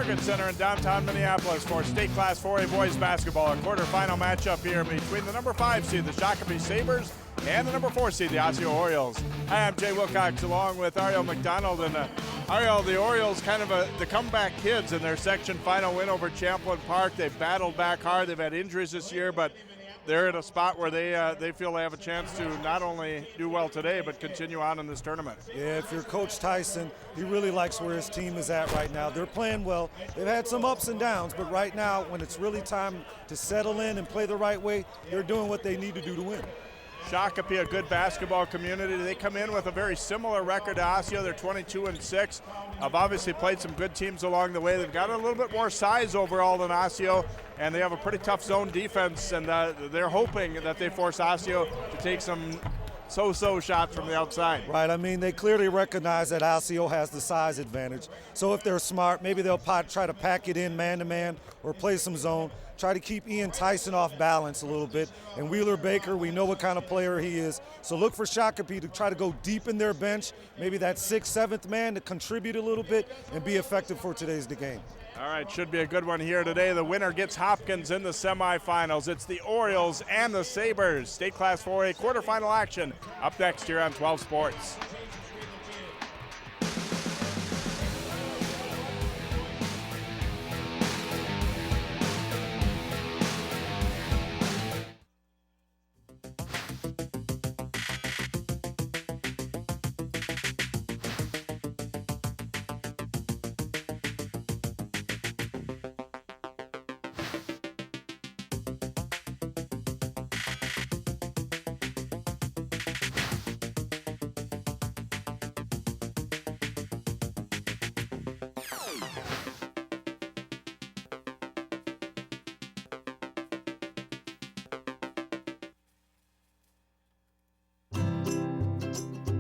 Target Center in downtown Minneapolis for State Class 4A boys basketball. A quarterfinal matchup here between the number 5 seed, the Shakopee Sabres, and the number 4 seed, the Osseo Orioles. Hi, I'm Jay Wilcox along with Ariel McDonald. And Ariel, the Orioles kind of the comeback kids in their section final win over Champlain Park. They've battled back hard. They've had injuries this year, but they're in a spot where they feel they have a chance to not only do well today, but continue on in this tournament. Yeah, if you're Coach Tyson, he really likes where his team is at right now. They're playing well. They've had some ups and downs, but right now, when it's really time to settle in and play the right way, they're doing what they need to do to win. Shakopee, a good basketball community. They come in with a very similar record to Osseo. They're 22-6. Have obviously played some good teams along the way. They've got a little bit more size overall than Osseo, and they have a pretty tough zone defense, and they're hoping that they force Osseo to take some so-so shots from the outside. Right, I mean, they clearly recognize that Osseo has the size advantage. So if they're smart, maybe they'll try to pack it in man-to-man or play some zone, try to keep Ian Tyson off balance a little bit. And Wheeler Baker, we know what kind of player he is. So look for Shakopee to try to go deep in their bench, maybe that 6th, 7th man to contribute a little bit and be effective for today's game. All right, should be a good one here today. The winner gets Hopkins in the semifinals. It's the Orioles and the Sabres. State Class 4A quarterfinal action up next here on 12 Sports.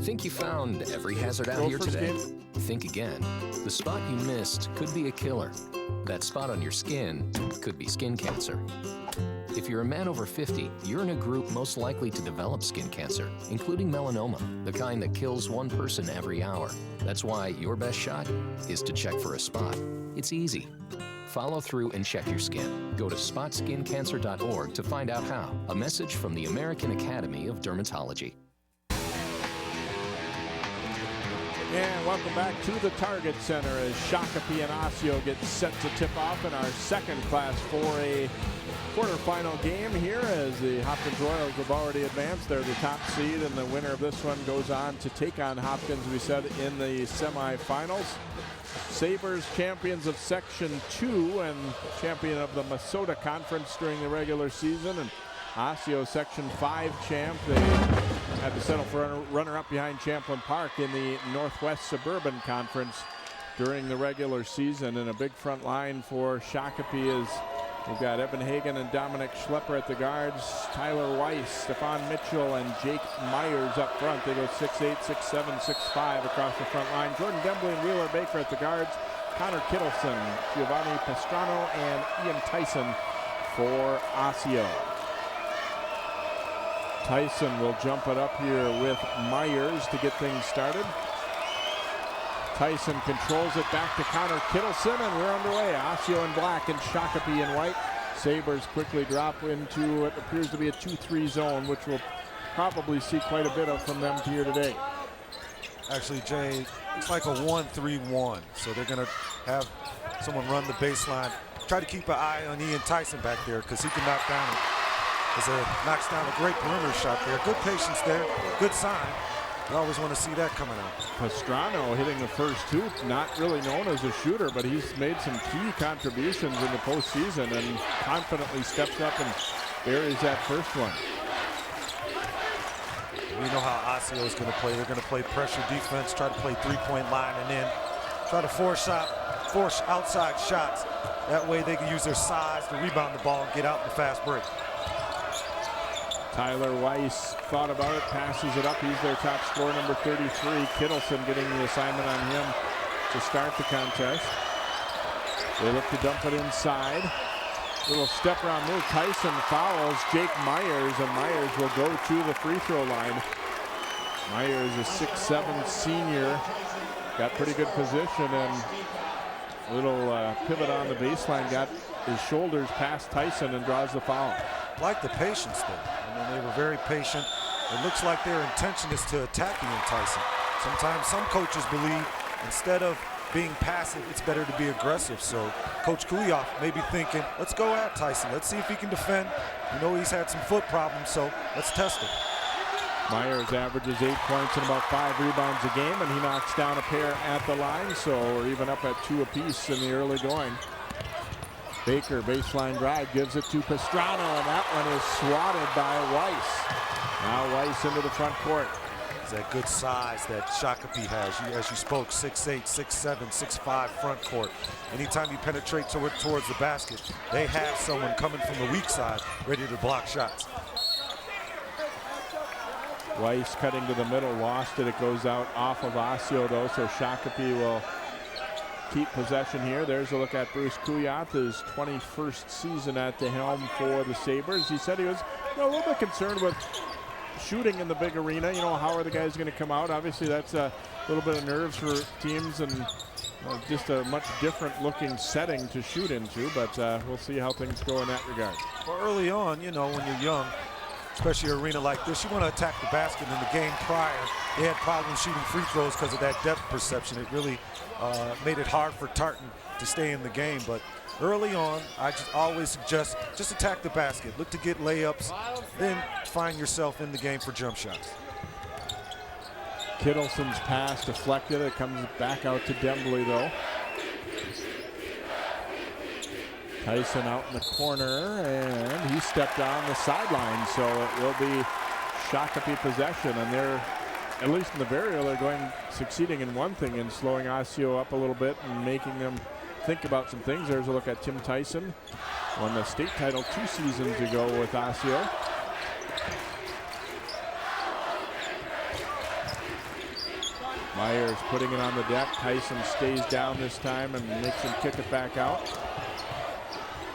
Think you found every hazard out here today? Think again. The spot you missed could be a killer. That spot on your skin could be skin cancer. If you're a man over 50, you're in a group most likely to develop skin cancer, including melanoma, the kind that kills one person every hour. That's why your best shot is to check for a spot. It's easy. Follow through and check your skin. Go to spotskincancer.org to find out how. A message from the American Academy of Dermatology. And welcome back to the Target Center as Shakopee and Osseo get set to tip off in our second Class 4A quarterfinal game here as the Hopkins Royals have already advanced. They're the top seed, and the winner of this one goes on to take on Hopkins, we said, in the semifinals. Sabres champions of Section 2 and champion of the Minnesota Conference during the regular season, and Osseo Section 5 champ. They had to settle for a runner-up behind Champlain Park in the Northwest Suburban Conference during the regular season. And a big front line for Shakopee is we've got Evan Hagen and Dominic Schlepper at the guards, Tyler Weiss, Stefan Mitchell, and Jake Myers up front. They go 6'8", 6'7", 6'5" across the front line. Jordan Dembley and Wheeler Baker at the guards, Connor Kittleson, Giovanni Pastrano, and Ian Tyson for Osseo. Tyson will jump it up here with Myers to get things started. Tyson controls it back to Connor Kittleson, and we're underway. Osseo in black and Shakopee in white. Sabres quickly drop into what appears to be a 2-3 zone, which we'll probably see quite a bit of from them here today. Actually, Jay, it's like a 1-3-1. So they're going to have someone run the baseline. Try to keep an eye on Ian Tyson back there because he can knock down it. As knocks down a great perimeter shot there. Good patience there, good sign. You always want to see that coming out. Pastrano hitting the first two, not really known as a shooter, but he's made some key contributions in the postseason and confidently steps up and buries that first one. We know how Osseo is going to play. They're going to play pressure defense, try to play three-point line, and then try to force outside shots. That way they can use their size to rebound the ball and get out in the fast break. Tyler Weiss thought about it, passes it up. He's their top scorer, number 33. Kittleson getting the assignment on him to start the contest. They look to dump it inside. Little step around move. Tyson fouls Jake Myers, and Myers will go to the free throw line. Myers, a 6'7" senior, got pretty good position and Little pivot on the baseline, got his shoulders past Tyson and draws the foul. Like the patience there. I mean, they were very patient. It looks like their intention is to attack Ian Tyson. Sometimes some coaches believe instead of being passive, it's better to be aggressive. So Coach Kuliov may be thinking, let's go at Tyson. Let's see if he can defend. You know he's had some foot problems, so let's test him. Myers averages 8 points and about 5 rebounds a game, and he knocks down a pair at the line, so we're even up at 2 apiece in the early going. Baker, baseline drive, gives it to Pastrana, and that one is swatted by Weiss. Now Weiss into the front court. It's that good size that Shakopee has. As you spoke, 6'8", 6'7", 6'5" front court. Anytime you penetrate towards the basket, they have someone coming from the weak side ready to block shots. Weiss cutting to the middle, lost it. It goes out off of Osseo though, so Shakopee will keep possession here. There's a look at Bruce Kuyat, his 21st season at the helm for the Sabres. He said he was a little bit concerned with shooting in the big arena. How are the guys going to come out? Obviously that's a little bit of nerves for teams and just a much different looking setting to shoot into, but we'll see how things go in that regard. Well, early on, when you're young, especially an arena like this, you want to attack the basket. In the game prior, they had problems shooting free throws because of that depth perception. It really made it hard for Tartan to stay in the game. But early on, I just always suggest just attack the basket. Look to get layups, then find yourself in the game for jump shots. Kittleson's pass deflected. It comes back out to Dembley though. Tyson out in the corner, and he stepped on the sideline, so it will be Shakopee possession, and they're, at least in the very early, succeeding in one thing, in slowing Osseo up a little bit and making them think about some things. There's a look at Tim Tyson, won the state title 2 seasons ago with Osseo. Myers putting it on the deck. Tyson stays down this time and makes him kick it back out.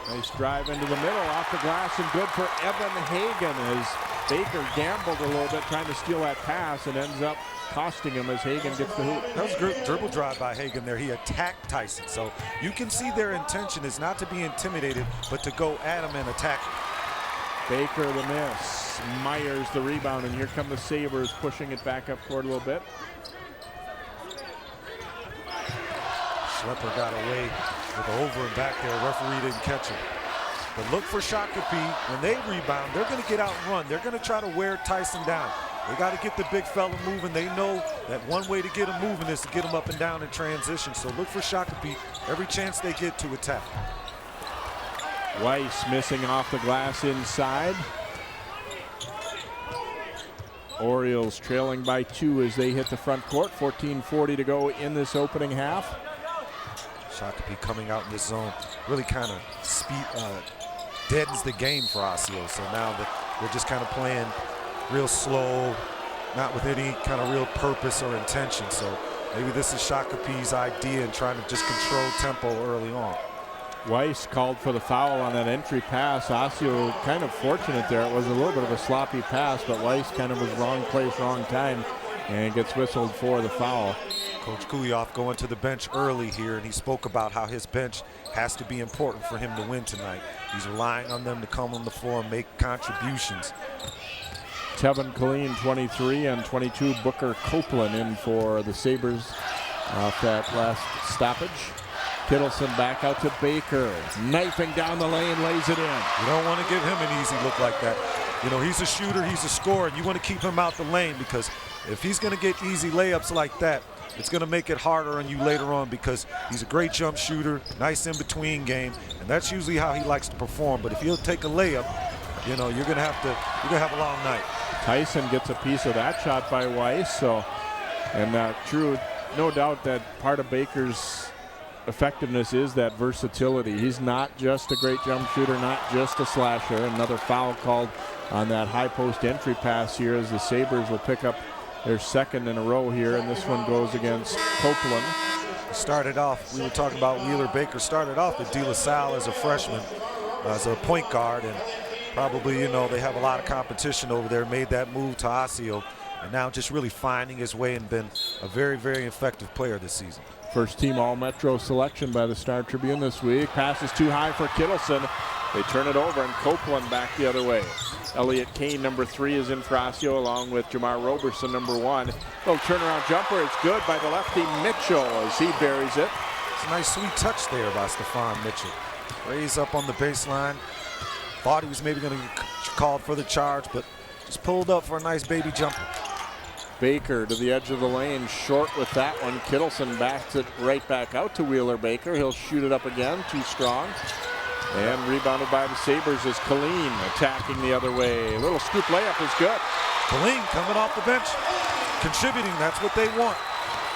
Nice drive into the middle, off the glass, and good for Evan Hagen as Baker gambled a little bit trying to steal that pass and ends up costing him as Hagen gets the hoop. That was a great dribble drive by Hagen there. He attacked Tyson. So you can see their intention is not to be intimidated, but to go at him and attack him. Baker the miss. Myers the rebound, and here come the Sabres pushing it back up court a little bit. Schlepper got away with the over and back there. Referee didn't catch him. But look for Shakopee. When they rebound, they're going to get out and run. They're going to try to wear Tyson down. They got to get the big fella moving. They know that one way to get him moving is to get him up and down in transition. So look for Shakopee every chance they get to attack. Weiss missing off the glass inside. Orioles trailing by 2 as they hit the front court. 14:40 to go in this opening half. Shakopee coming out in this zone really kind of deadens the game for Osseo. So now that they're just kind of playing real slow, not with any kind of real purpose or intention. So maybe this is Shakopee's idea in trying to just control tempo early on. Weiss called for the foul on that entry pass. Osseo kind of fortunate there. It was a little bit of a sloppy pass, but Weiss kind of was wrong place, wrong time, and gets whistled for the foul. Coach Kuliov going to the bench early here, and he spoke about how his bench has to be important for him to win tonight. He's relying on them to come on the floor and make contributions. Tevin Killeen, 23, and 22 Booker Copeland in for the Sabres off that last stoppage. Kittleson back out to Baker, knifing down the lane, lays it in. You don't want to give him an easy look like that. He's a shooter, he's a scorer, and you want to keep him out the lane, because if he's going to get easy layups like that, it's going to make it harder on you later on, because he's a great jump shooter, nice in-between game, and that's usually how he likes to perform. But if he'll take a layup, you're going to have a long night. Tyson gets a piece of that shot by Weiss, and no doubt that part of Baker's effectiveness is that versatility. He's not just a great jump shooter, not just a slasher. Another foul called on that high post entry pass here as the Sabres will pick up their second in a row here, and this one goes against Copeland. Started off, we were talking about Wheeler. Baker started off with De La Salle as a freshman, as a point guard, and probably, they have a lot of competition over there, made that move to Osseo, and now just really finding his way and been a very, very effective player this season. First team All-Metro selection by the Star Tribune this week. Passes too high for Kittleson. They turn it over, and Copeland back the other way. Elliott Kane, number 3, is in for Osseo, along with Jamar Roberson, number 1. Little turnaround jumper. It's good by the lefty Mitchell as he buries it. It's a nice sweet touch there by Stephon Mitchell. Raised up on the baseline. Thought he was maybe going to get called for the charge, but just pulled up for a nice baby jumper. Baker to the edge of the lane, short with that one. Kittleson backs it right back out to Wheeler Baker. He'll shoot it up again, too strong. And rebounded by the Sabres is Colleen attacking the other way. A little scoop layup is good. Colleen coming off the bench, contributing. That's what they want.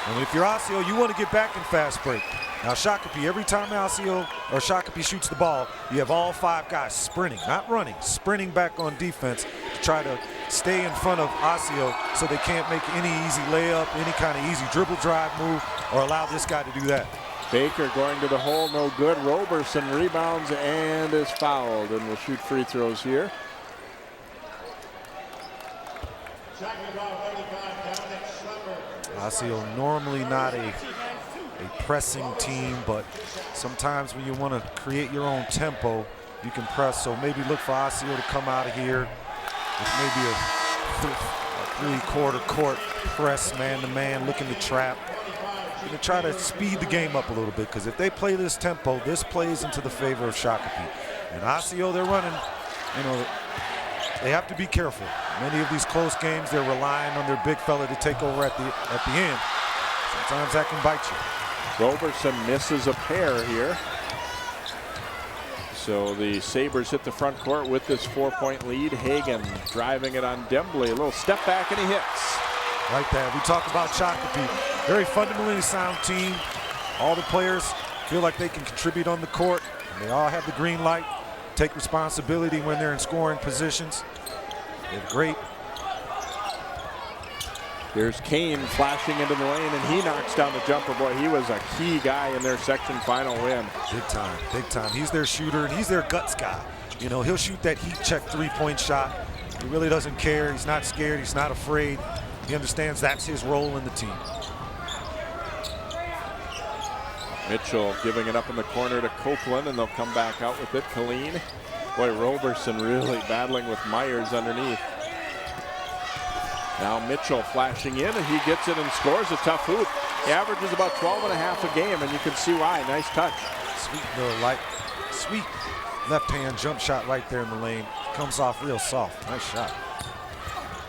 And if you're Osseo, you want to get back in fast break. Now Shakopee, every time Osseo or Shakopee shoots the ball, you have all 5 guys sprinting, not running, sprinting back on defense to try to stay in front of Osseo so they can't make any easy layup, any kind of easy dribble drive move, or allow this guy to do that. Baker going to the hole, no good. Roberson rebounds and is fouled, and will shoot free throws here. Osseo normally not a pressing team, but sometimes when you want to create your own tempo, you can press. So maybe look for Osseo to come out of here with maybe a 3/4 court press, man-to-man, looking to trap. You're going to try to speed the game up a little bit, because if they play this tempo, this plays into the favor of Shakopee. And Osseo, they're running, they have to be careful. Many of these close games, they're relying on their big fella to take over at the end. Sometimes that can bite you. Roberson misses a pair here. So the Sabres hit the front court with this 4-point lead. Hagan driving it on Dembley. A little step back and he hits. Right there. We talk about Shakopee. Very fundamentally sound team. All the players feel like they can contribute on the court. And they all have the green light. Take responsibility when they're in scoring positions. They're great. Here's Kane flashing into the lane, and he knocks down the jumper. Boy, he was a key guy in their section final win. Big time, big time. He's their shooter, and he's their guts guy. He'll shoot that heat check 3-point shot. He really doesn't care. He's not scared. He's not afraid. He understands that's his role in the team. Mitchell giving it up in the corner to Copeland, and they'll come back out with it. Colleen. Boy, Roberson really battling with Myers underneath. Now Mitchell flashing in, and he gets it and scores a tough hoop. He averages about 12.5 a game, and you can see why. Nice touch. Sweet left-hand jump shot right there in the lane. Comes off real soft. Nice shot.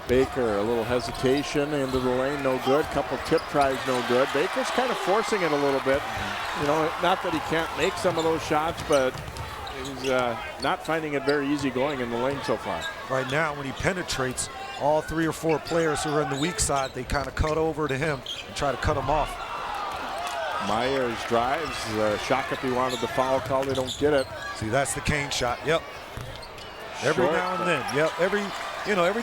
Baker, a little hesitation into the lane, no good. Couple tip tries, no good. Baker's kind of forcing it a little bit. Not that he can't make some of those shots, but he's not finding it very easy going in the lane so far. Right now, when he penetrates, all 3 or 4 players who are on the weak side, they kind of cut over to him and try to cut him off. Myers drives. Shakopee wanted the foul call. They don't get it. See, that's the Kane shot. Yep. Every now and then. Yep. Every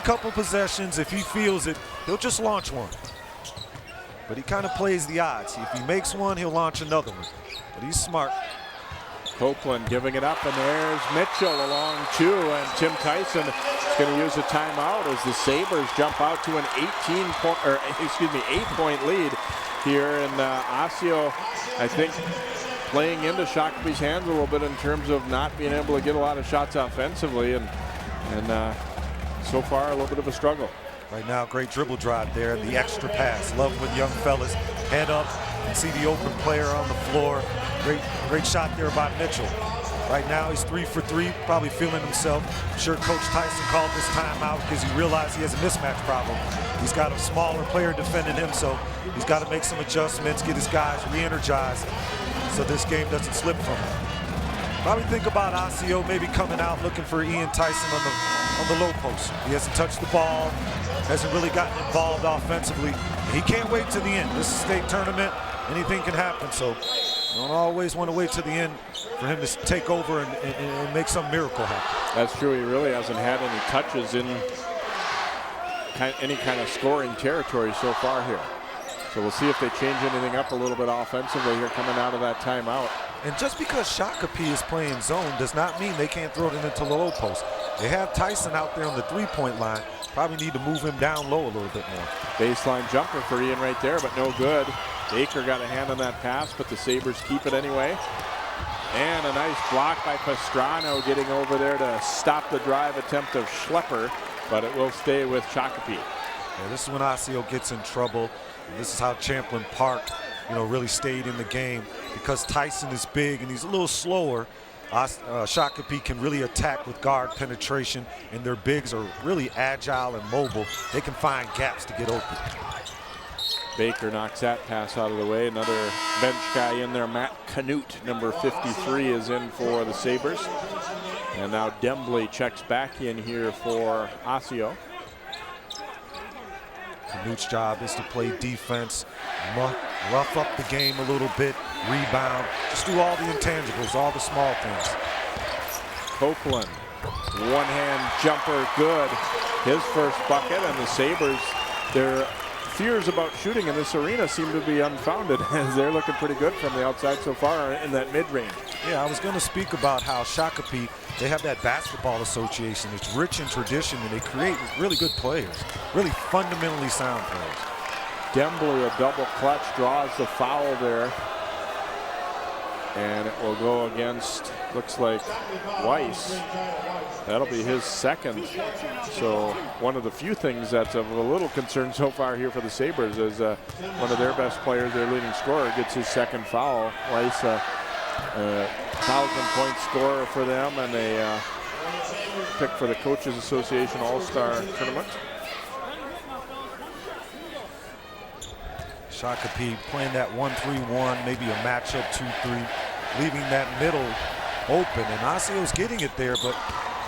couple possessions, if he feels it, he'll just launch one. But he kind of plays the odds. If he makes one, he'll launch another one. But he's smart. Copeland giving it up, and there's Mitchell along 2, and Tim Tyson is going to use a timeout as the Sabres jump out to an 8-point lead here. And Osseo, I think, playing into Shakopee's hands a little bit in terms of not being able to get a lot of shots offensively, and so far a little bit of a struggle. Right now, great dribble drive there, the extra pass. Love when young fellas head up and see the open player on the floor. Great shot there by Mitchell. Right now, he's 3 for 3, probably feeling himself. I'm sure Coach Tyson called this timeout because he realized he has a mismatch problem. He's got a smaller player defending him, so he's got to make some adjustments, get his guys re-energized so this game doesn't slip from him. Probably think about Osseo maybe coming out looking for Ian Tyson on the low post. He hasn't touched the ball, hasn't really gotten involved offensively. He can't wait to the end. This is a state tournament. Anything can happen, so don't always want to wait to the end for him to take over and make some miracle happen. That's true. He really hasn't had any touches in any kind of scoring territory so far here. So we'll see if they change anything up a little bit offensively here coming out of that timeout. And just because Shakopee is playing zone does not mean they can't throw it into the low post. They have Tyson out there on the 3-point line. Probably need to move him down low a little bit more. Baseline jumper for Ian right there, but no good. Baker got a hand on that pass, but the Sabres keep it anyway. And a nice block by Pastrano getting over there to stop the drive attempt of Schlepper, but it will stay with Shakopee. Yeah, this is when Osseo gets in trouble. And this is how Champlin Park, really stayed in the game. Because Tyson is big and he's a little slower, Shakopee can really attack with guard penetration, and their bigs are really agile and mobile. They can find gaps to get open. Baker knocks that pass out of the way. Another bench guy in there, Matt Canute, number 53, is in for the Sabres. And now Dembley checks back in here for Osseo. Canute's job is to play defense, rough up the game a little bit, rebound, just do all the intangibles, all the small things. Copeland, one-hand jumper, good. His first bucket, and the Sabres, their fears about shooting in this arena seem to be unfounded, as they're looking pretty good from the outside so far in that mid-range. Yeah, I was going to speak about how Shakopee, they have that basketball association. It's rich in tradition, and they create really good players, really fundamentally sound players. Dembley, a double clutch, draws the foul there. And it will go against, looks like, Weiss. That'll be his second. So one of the few things that's of a little concern so far here for the Sabres is one of their best players, their leading scorer, gets his second foul. Weiss, 1,000-point scorer for them, and they pick for the Coaches Association All-Star Tournament. Shakopee playing that 1-3-1, maybe a matchup 2-3, leaving that middle open. And Osseo's getting it there, but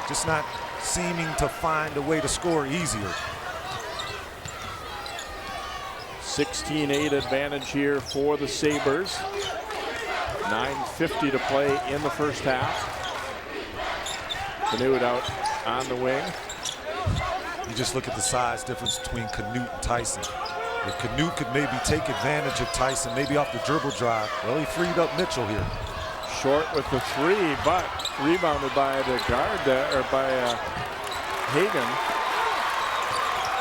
just not seeming to find a way to score easier. 16-8 advantage here for the Sabres. 9:50 to play in the first half. Canute out on the wing. You just look at the size difference between Canute and Tyson. If Canute could maybe take advantage of Tyson, maybe off the dribble drive, well, he freed up Mitchell here. Short with the three, but rebounded by the guard, or by Hagen.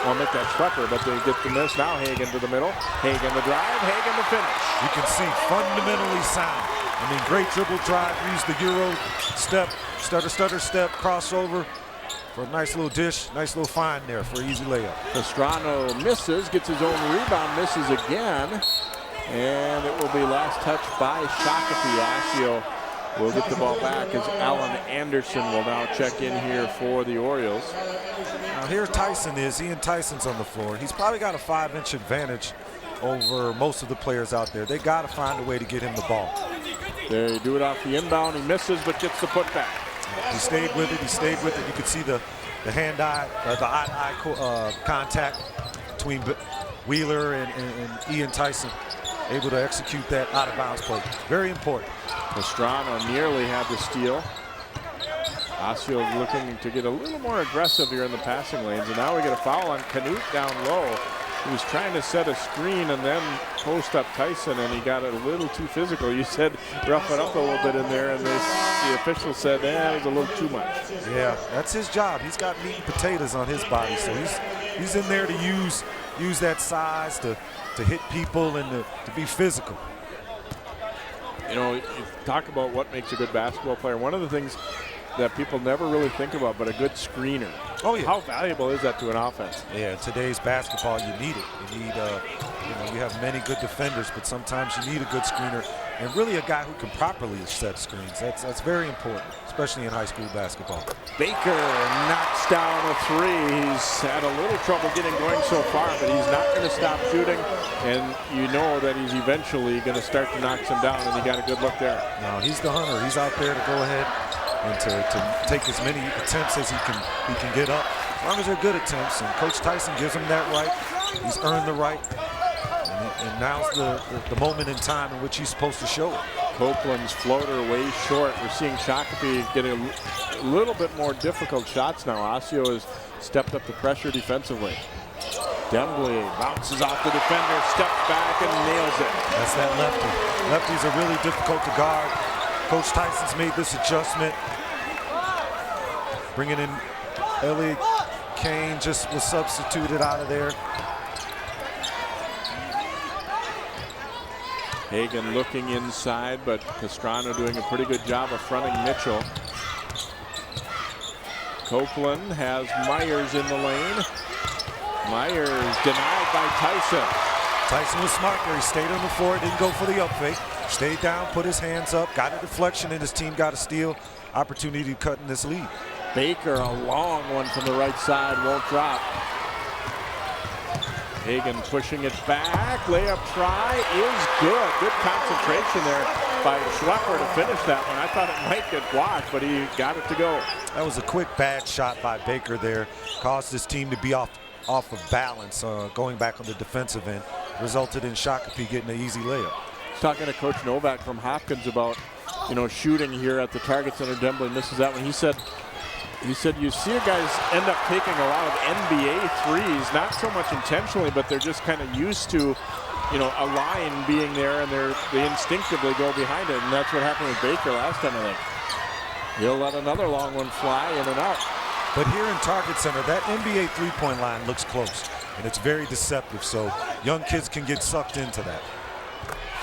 Well, make that Schlepper, but they get the miss. Now Hagen to the middle. Hagen the drive, Hagen the finish. You can see fundamentally sound. I mean, great dribble drive, use the Euro step, stutter step, crossover. For a nice little dish, nice little find there for an easy layup. Pastrano misses, gets his own rebound, misses again. And it will be last touch by Shakopee. Osseo will get the ball back as Alan Anderson will now check in here for the Orioles. Now here Tyson is, Ian Tyson's on the floor. He's probably got a 5-inch advantage over most of the players out there. They got to find a way to get him the ball. They do it off the inbound, he misses but gets the putback. He stayed with it. You could see the hand-eye, the eye-to-eye contact between Wheeler and Ian Tyson, able to execute that out-of-bounds play. Very important. Pastrano nearly had the steal. Osseo looking to get a little more aggressive here in the passing lanes, and now we get a foul on Canute down low. He was trying to set a screen and then post up Tyson, and he got a little too physical. You said rough it up a little bit in there, and the official said, it was a little too much. Yeah, that's his job. He's got meat and potatoes on his body, so he's in there to use that size to hit people and to be physical. You talk about what makes a good basketball player. One of the things that people never really think about, but a good screener. Oh, yeah. How valuable is that to an offense? Yeah, in today's basketball, you need it. You need, you have many good defenders, but sometimes you need a good screener and really a guy who can properly set screens. That's very important, especially in high school basketball. Baker knocks down a three. He's had a little trouble getting going so far, but he's not going to stop shooting, and you know that he's eventually going to start to knock some down, and he got a good look there. No, he's the hunter. He's out there to go ahead and to take as many attempts as he can get up, as long as they're good attempts. And Coach Tyson gives him that right. He's earned the right, and now's the moment in time in which he's supposed to show it. Copeland's floater way short. We're seeing Shakopee getting a little bit more difficult shots now. Osseo has stepped up the pressure defensively. Dembley bounces off the defender, steps back and nails it. That's that lefty. Lefties are really difficult to guard. Coach Tyson's made this adjustment. Bringing in Elliot Kane, just was substituted out of there. Hagan looking inside, but Castrano doing a pretty good job of fronting Mitchell. Copeland has Myers in the lane. Myers denied by Tyson. Tyson was smart there. He stayed on the floor, didn't go for the up fake. Stayed down, put his hands up, got a deflection, and his team got a steal. Opportunity to cut in this lead. Baker, a long one from the right side, won't drop. Hagan pushing it back. Layup try is good. Good concentration there by Schlepper to finish that one. I thought it might get blocked, but he got it to go. That was a quick bad shot by Baker there. Caused his team to be off of balance going back on the defensive end. Resulted in Shakopee getting an easy layup. Talking to Coach Novak from Hopkins about, shooting here at the Target Center. Dembley misses that one. He said you see guys end up taking a lot of NBA threes, not so much intentionally, but they're just kind of used to, a line being there, and they instinctively go behind it, and that's what happened with Baker last time, I think. He'll let another long one fly in and out. But here in Target Center, that NBA three-point line looks close, and it's very deceptive, so young kids can get sucked into that.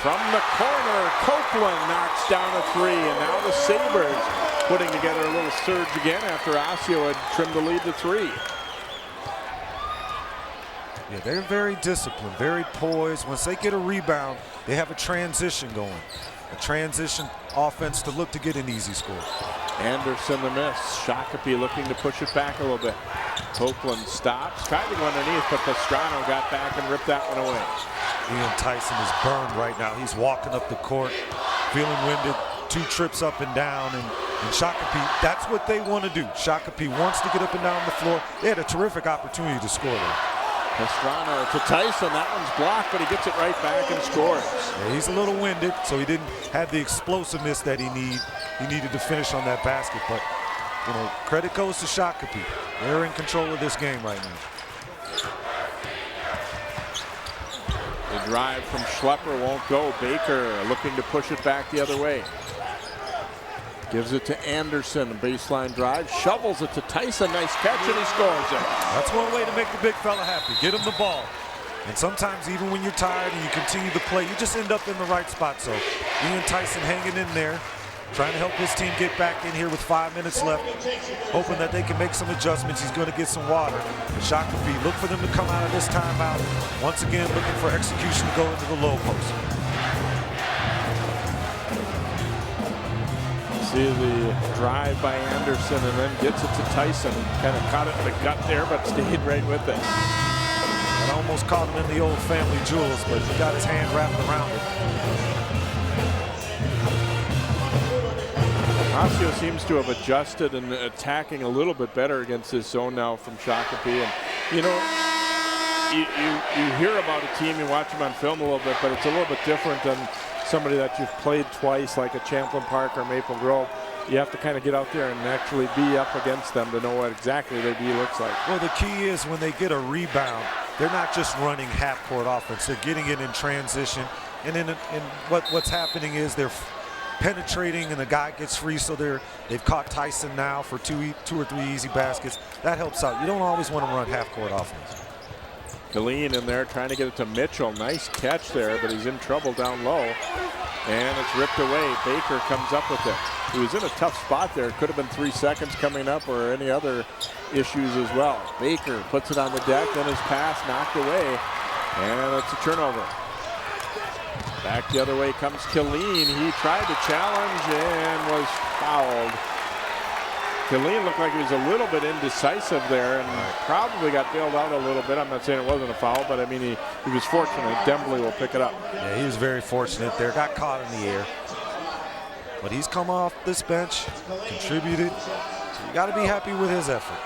From the corner, Copeland knocks down a three, and now the Sabres putting together a little surge again after Osseo had trimmed the lead to three. Yeah, they're very disciplined, very poised. Once they get a rebound, they have a transition going. A transition offense to look to get an easy score. Anderson the miss. Shakopee looking to push it back a little bit. Copeland stops, tried to go underneath, but Pastrano got back and ripped that one away. Ian Tyson is burned right now. He's walking up the court, feeling winded, 2 trips up and down, and Shakopee, that's what they want to do. Shakopee wants to get up and down the floor. They had a terrific opportunity to score there. Pastrano to Tyson, that one's blocked, but he gets it right back and scores. Yeah, he's a little winded, so he didn't have the explosiveness that he needed to finish on that basket, but credit goes to Shakopee. They're in control of this game right now. The drive from Schlepper won't go. Baker looking to push it back the other way. Gives it to Anderson, a baseline drive, shovels it to Tyson, nice catch, and he scores it. That's one way to make the big fella happy, get him the ball. And sometimes even when you're tired and you continue to play, you just end up in the right spot. So Ian Tyson hanging in there, trying to help his team get back in here with 5 minutes left, hoping that they can make some adjustments. He's going to get some water. And Shakopee, look for them to come out of this timeout. Once again, looking for execution to go into the low post. See the drive by Anderson and then gets it to Tyson. Kind of caught it in the gut there, but stayed right with it. That almost caught him in the old family jewels, but he got his hand wrapped around it. Osseo seems to have adjusted and attacking a little bit better against his zone now from Shakopee. And you hear about a team, you watch them on film a little bit, but it's a little bit different than somebody that you've played twice, like a Champlain Park or Maple Grove. You have to kind of get out there and actually be up against them to know what exactly their D looks like. Well, the key is when they get a rebound, they're not just running half-court offense. They're getting it in transition. And what's happening is they're penetrating and the guy gets free, so they've caught Tyson now for two or three easy baskets. That helps out. You don't always want to run half-court offense. Killeen in there trying to get it to Mitchell. Nice catch there, but he's in trouble down low. And it's ripped away. Baker comes up with it. He was in a tough spot there. It could have been 3 seconds coming up or any other issues as well. Baker puts it on the deck, then his pass knocked away. And it's a turnover. Back the other way comes Killeen. He tried to challenge and was fouled. Killeen looked like he was a little bit indecisive there and probably got bailed out a little bit. I'm not saying it wasn't a foul, but I mean, he was fortunate. Dembley will pick it up. Yeah, he was very fortunate there. Got caught in the air. But he's come off this bench, contributed. So you got to be happy with his effort.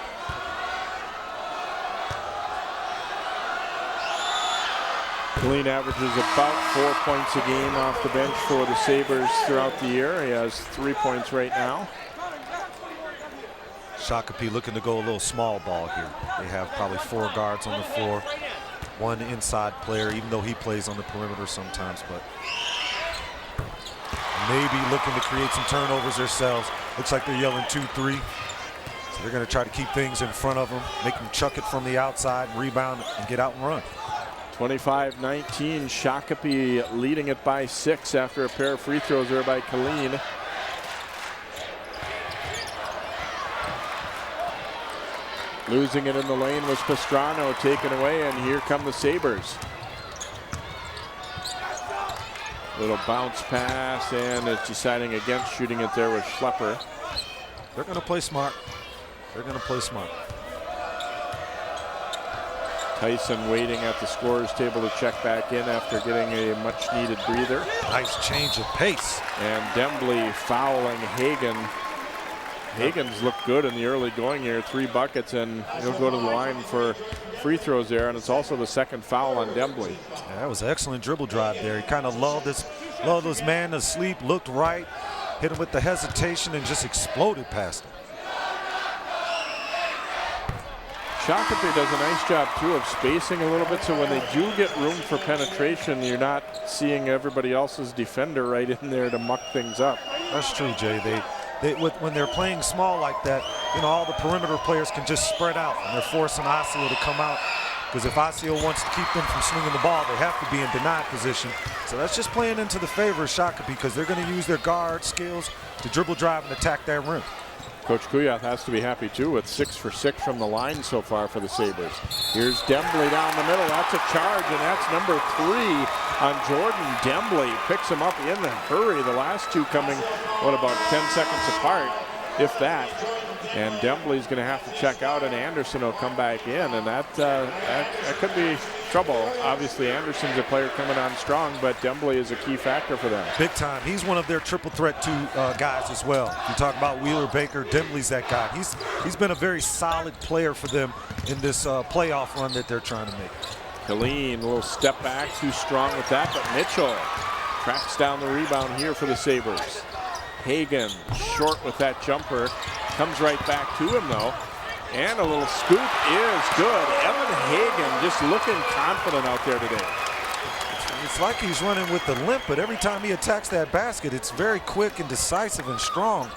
Killeen averages about 4 points a game off the bench for the Sabres throughout the year. He has 3 points right now. Shakopee looking to go a little small ball here. They have probably 4 guards on the floor, 1 inside player, even though he plays on the perimeter sometimes, but maybe looking to create some turnovers themselves. Looks like they're yelling 2-3. So they're going to try to keep things in front of them, make them chuck it from the outside, rebound, and get out and run. 25-19, Shakopee leading it by 6 after a pair of free throws there by Colleen. Losing it in the lane was Pastrano, taken away, and here come the Sabres. Little bounce pass, and it's deciding against shooting it there with Schlepper. They're going to play smart. They're going to play smart. Tyson waiting at the scorer's table to check back in after getting a much-needed breather. Nice change of pace. And Dembly fouling Hagen. Hagen's looked good in the early going here, 3 buckets, and he'll go to the line for free throws there, and it's also the second foul on Dembly. Yeah, that was an excellent dribble drive there. He kind of lulled his man to sleep, looked right, hit him with the hesitation, and just exploded past him. Shakopee does a nice job, too, of spacing a little bit, so when they do get room for penetration, you're not seeing everybody else's defender right in there to muck things up. That's true, Jay. When they're playing small like that, you know, all the perimeter players can just spread out, and they're forcing Osseo to come out. Because if Osseo wants to keep them from swinging the ball, they have to be in denied position. So that's just playing into the favor of Shakopee, because they're going to use their guard skills to dribble, drive, and attack that rim. Coach Kuyath has to be happy, too, with 6 for 6 from the line so far for the Sabres. Here's Dembly down the middle. That's a charge, and that's number 3 on Jordan Dembly. Picks him up in a hurry. The last 2 coming, about 10 seconds apart, if that. And Dembly's going to have to check out, and Anderson will come back in, and that could be trouble. Obviously, Anderson's a player coming on strong, but Dembly is a key factor for them. Big time. He's one of their triple threat guys as well. You talk about Wheeler Baker, Dembly's that guy. He's been a very solid player for them in this playoff run that they're trying to make. Colleen, a little step back, too strong with that, but Mitchell tracks down the rebound here for the Sabres. Hagen short with that jumper. Comes right back to him, though. And a little scoop is good. Evan Hagen just looking confident out there today. It's like he's running with the limp, but every time he attacks that basket, it's very quick and decisive and strong.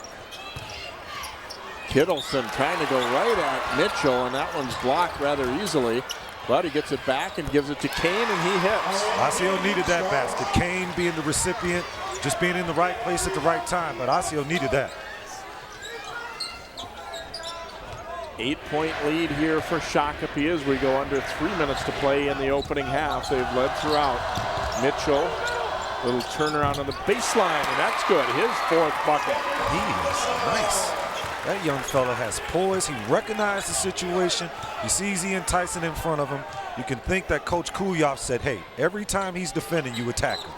Kittleson trying to go right at Mitchell, and that one's blocked rather easily. But he gets it back and gives it to Kane, and he hits. Osseo needed that basket. Kane being the recipient, just being in the right place at the right time, but Osseo needed that. 8-point lead here for Shakopee as we go under 3 minutes to play in the opening half. They've led throughout. Mitchell, little turnaround on the baseline, and that's good. His 4th bucket. He is nice. That young fella has poise. He recognized the situation. He sees Ian Tyson in front of him. You can think that Coach Kuyath said, hey, every time he's defending, you attack him.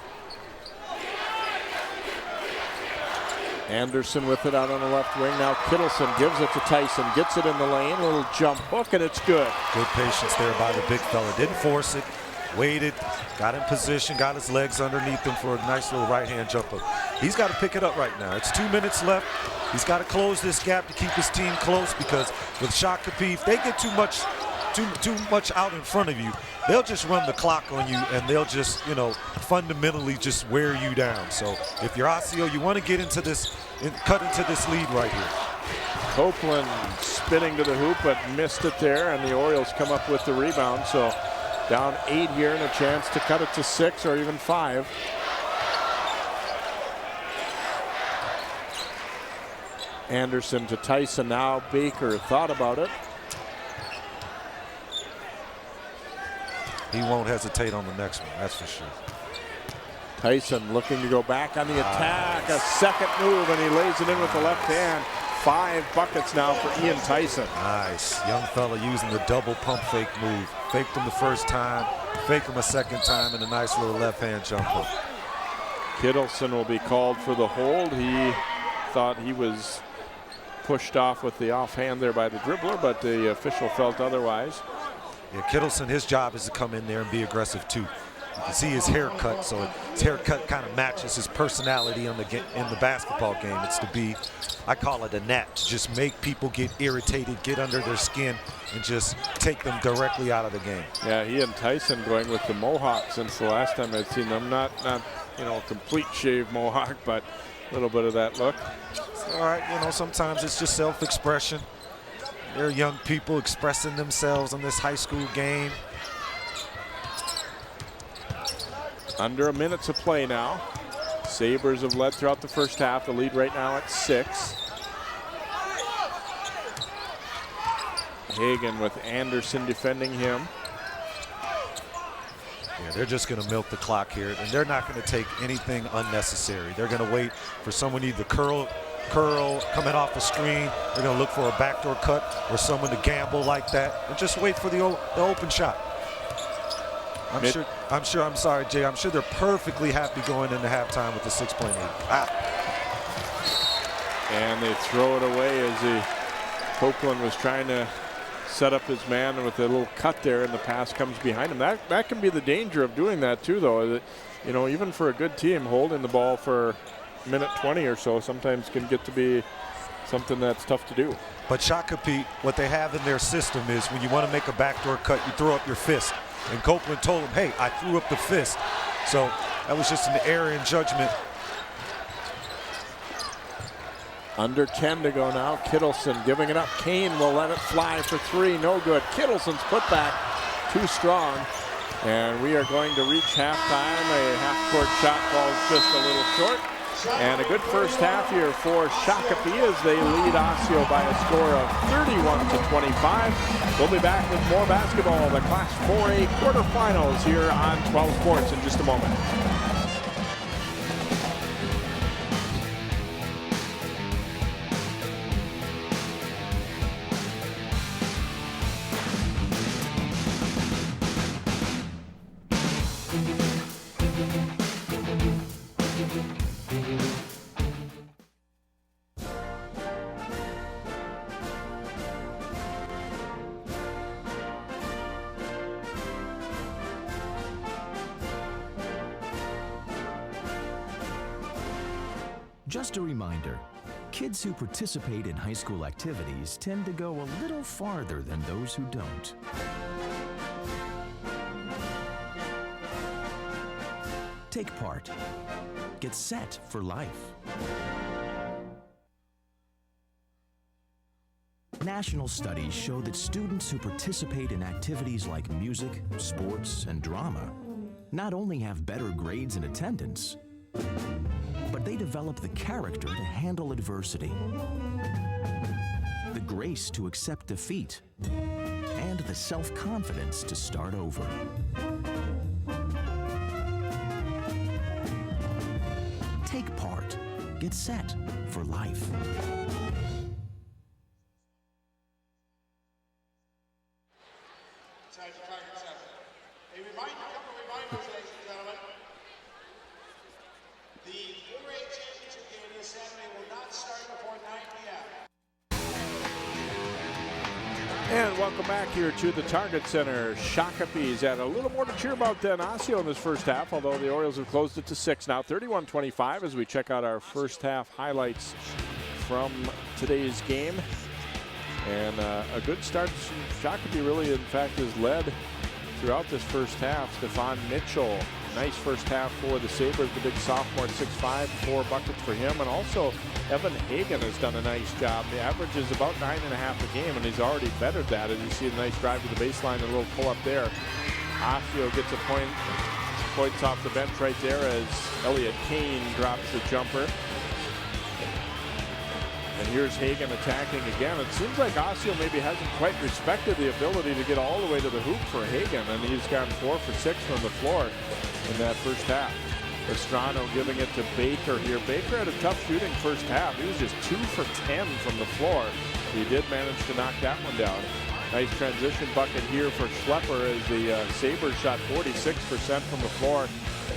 Anderson with it out on the left wing. Now Kittleson gives it to Tyson. Gets it in the lane. A little jump hook, and it's good. Good patience there by the big fella. Didn't force it. Waited. Got in position. Got his legs underneath him for a nice little right-hand jump hook. He's got to pick it up right now. It's 2 minutes left. He's got to close this gap to keep his team close, because with Shakopee, if they get too much out in front of you, they'll just run the clock on you, and they'll just, fundamentally just wear you down. So if you're Osseo, you want to get into this, cut into this lead right here. Copeland spinning to the hoop, but missed it there, and the Orioles come up with the rebound. So down 8 here, and a chance to cut it to 6 or even 5. Anderson to Tyson now. Baker thought about it. He won't hesitate on the next one, that's for sure. Tyson looking to go back on the attack. A second move, and he lays it in with the left hand. 5 buckets now for Ian Tyson. Nice. Young fella using the double pump fake move. Faked him the first time, faked him a second time, and a nice little left hand jump hook. Kittleson will be called for the hold. He thought he was pushed off with the offhand there by the dribbler, but the official felt otherwise. Yeah, Kittleson, his job is to come in there and be aggressive too. You can see his haircut, so his haircut kind of matches his personality in the basketball game. It's to be, I call it a gnat, to just make people get irritated, get under their skin, and just take them directly out of the game. Yeah, he and Tyson going with the mohawk since the last time I'd seen them. Not a complete shave mohawk, but a little bit of that look. All right, sometimes it's just self-expression. They're young people expressing themselves in this high school game. Under a minute to play now. Sabres have led throughout the first half. The lead right now at 6. Hagen with Anderson defending him. Yeah, they're just going to milk the clock here, and they're not going to take anything unnecessary. They're going to wait for someone either curl coming off the screen. They're going to look for a backdoor cut or someone to gamble like that, and just wait for the open shot. I'm sorry, Jay. I'm sure they're perfectly happy going into halftime with the 6-point lead. And they throw it away as Copeland was trying to set up his man with a little cut there, and the pass comes behind him. That can be the danger of doing that too, though. You know, even for a good team, holding the ball for a minute 20 or so sometimes can get to be something that's tough to do. But Shakopee, what they have in their system is when you want to make a backdoor cut, you throw up your fist. And Copeland told him, hey, I threw up the fist. So that was just an error in judgment. Under 10 to go now. Kittleson giving it up. Kane will let it fly for 3. No good. Kittleson's put back too strong. And we are going to reach halftime. A half-court shot falls just a little short. And a good first half here for Shakopee as they lead Osseo by a score of 31-25. We'll be back with more basketball, the Class 4A quarterfinals here on 12 Sports in just a moment. Just a reminder, kids who participate in high school activities tend to go a little farther than those who don't. Take part. Get set for life. National studies show that students who participate in activities like music, sports, and drama not only have better grades and attendance, but they develop the character to handle adversity, the grace to accept defeat, and the self-confidence to start over. Take part. Get set for life. And welcome back here to the Target Center. Shakopee's had a little more to cheer about than Osseo in this first half, although the Orioles have closed it to 6 now. 31-25 as we check out our first half highlights from today's game. And a good start. Shakopee really, in fact, has led throughout this first half. Stephon Mitchell, nice first half for the Sabres, the big sophomore at 6'5", 4 buckets for him. And also Evan Hagen has done a nice job. The average is about 9.5 a game, and he's already bettered that. As you see, a nice drive to the baseline, a little pull up there. Osseo gets a points off the bench right there as Elliott Kane drops the jumper. And here's Hagen attacking again. It seems like Osseo maybe hasn't quite respected the ability to get all the way to the hoop for Hagen, and he's gotten 4 for 6 from the floor in that first half. Estrano giving it to Baker here. Baker had a tough shooting first half. He was just 2 for 10 from the floor. He did manage to knock that one down. Nice transition bucket here for Schlepper as the Sabres shot 46% from the floor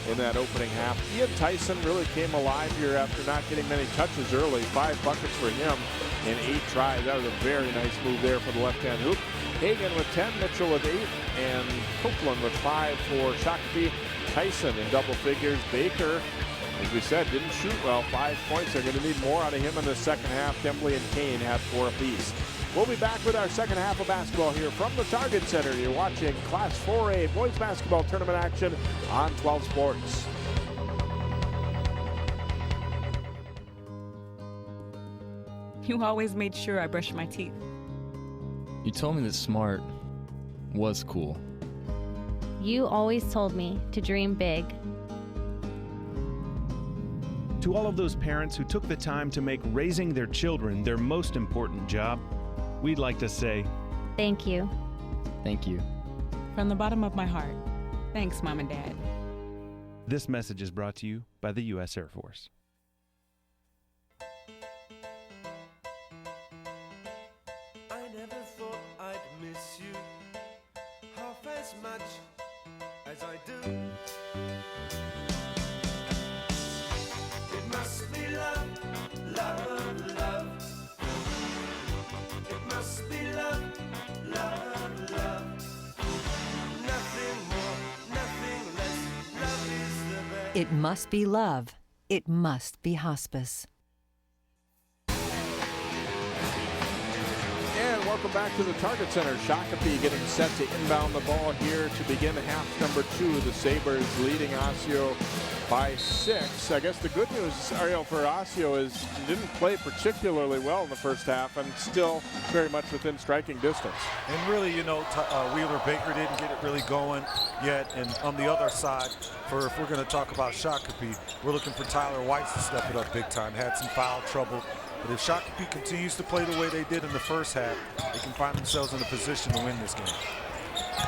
in that opening half. Ian Tyson really came alive here after not getting many touches early. 5 buckets for him in 8 tries. That was a very nice move there for the left-hand hoop. Hagen with 10, Mitchell with 8, and Copeland with 5 for Shakopee. Tyson in double figures. Baker, as we said, didn't shoot well. 5 points. They're going to need more out of him in the second half. Dembley and Kane had 4 apiece. We'll be back with our second half of basketball here from the Target Center. You're watching Class 4A boys basketball tournament action on 12 Sports. You always made sure I brushed my teeth. You told me that smart was cool. You always told me to dream big. To all of those parents who took the time to make raising their children their most important job, we'd like to say, Thank you. Thank you. From the bottom of my heart, thanks, Mom and Dad. This message is brought to you by the U.S. Air Force. I never thought I'd miss you half as much as I do. It must be love, love, love. It must be love, love, love. Nothing more, nothing less. Love is the best. It must be love. It must be hospice. And welcome back to the Target Center. Shakopee getting set to inbound the ball here to begin half number 2. The Sabres leading Osseo by 6. I guess the good news, Ariel, for Osseo is didn't play particularly well in the first half and still very much within striking distance. And really, you know, Wheeler Baker didn't get it really going yet. And on the other side, if we're going to talk about Shakopee, we're looking for Tyler Weiss to step it up big time. Had some foul trouble. But if Shakopee continues to play the way they did in the first half, they can find themselves in a position to win this game.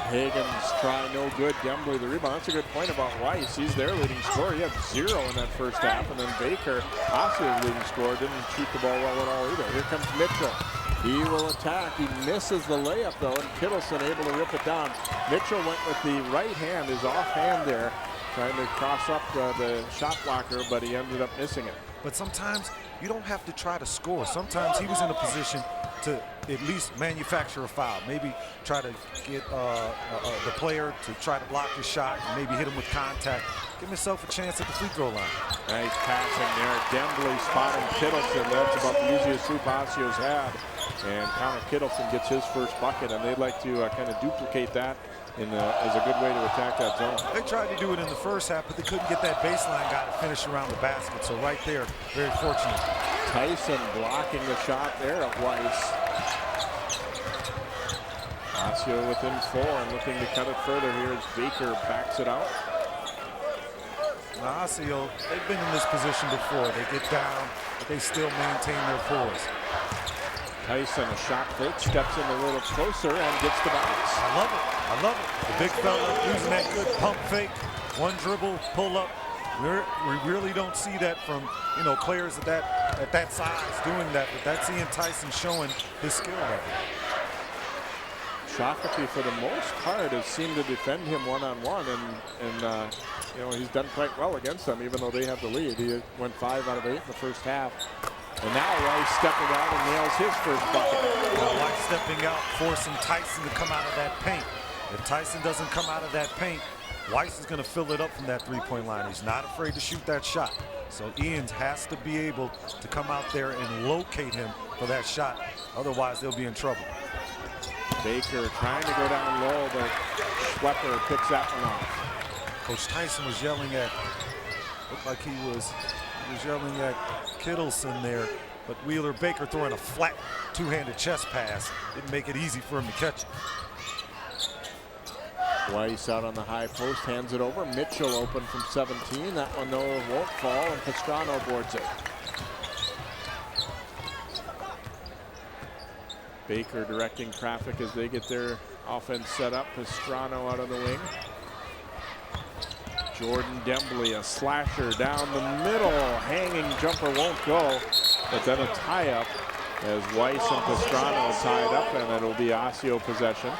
Higgins try no good. Dembly the rebound. That's a good point about Weiss. He's their leading scorer. He had 0 in that first half. And then Baker, Osseo's leading scorer, didn't shoot the ball well at all either. Here comes Mitchell. He will attack. He misses the layup though, and Kittleson able to rip it down. Mitchell went with the right hand, his offhand there, trying to cross up the shot blocker, but he ended up missing it. But sometimes you don't have to try to score. Sometimes he was in a position to at least manufacture a foul. Maybe try to get the player to try to block his shot and maybe hit him with contact. Give himself a chance at the free throw line. Nice passing there. Dembly spotting Kittleson. That's about the easiest swoop Osseo's had. And Connor Kittleson gets his first bucket, and they'd like to kind of duplicate that as a good way to attack that zone. They tried to do it in the first half, but they couldn't get that baseline guy to finish around the basket. So right there, very fortunate. Tyson blocking the shot there of Weiss. Osseo within 4 and looking to cut it further here as Baker backs it out. Now Osseo, they've been in this position before. They get down, but they still maintain their poise. Tyson, a shot fake, steps in a little closer and gets the bounce. I love it. I love it. The big fella using that good pump fake, one dribble, pull up. We really don't see that from, you know, players at that size doing that, but that's Ian Tyson showing his skill level. Shakopee, for the most part, has seemed to defend him one-on-one, and you know, he's done quite well against them, even though they have the lead. He went 5 out of 8 in the first half. And now Weiss stepping out and nails his first bucket. Now Weiss stepping out, forcing Tyson to come out of that paint. If Tyson doesn't come out of that paint, Weiss is going to fill it up from that three-point line. He's not afraid to shoot that shot. So Ian has to be able to come out there and locate him for that shot. Otherwise, they'll be in trouble. Baker trying to go down low, but Schlepper picks that one off. Coach Tyson was yelling at, looked like he was yelling at Kittleson there, but Wheeler Baker throwing a flat two-handed chest pass didn't make it easy for him to catch it. Weiss out on the high post, hands it over. Mitchell open from 17. That one, though, won't fall, and Pastrano boards it. Baker directing traffic as they get their offense set up. Pastrano out on the wing. Jordan Dembly, a slasher down the middle. Hanging jumper won't go, but then a tie-up as Weiss and Pastrano tied up, and it'll be Osseo possession.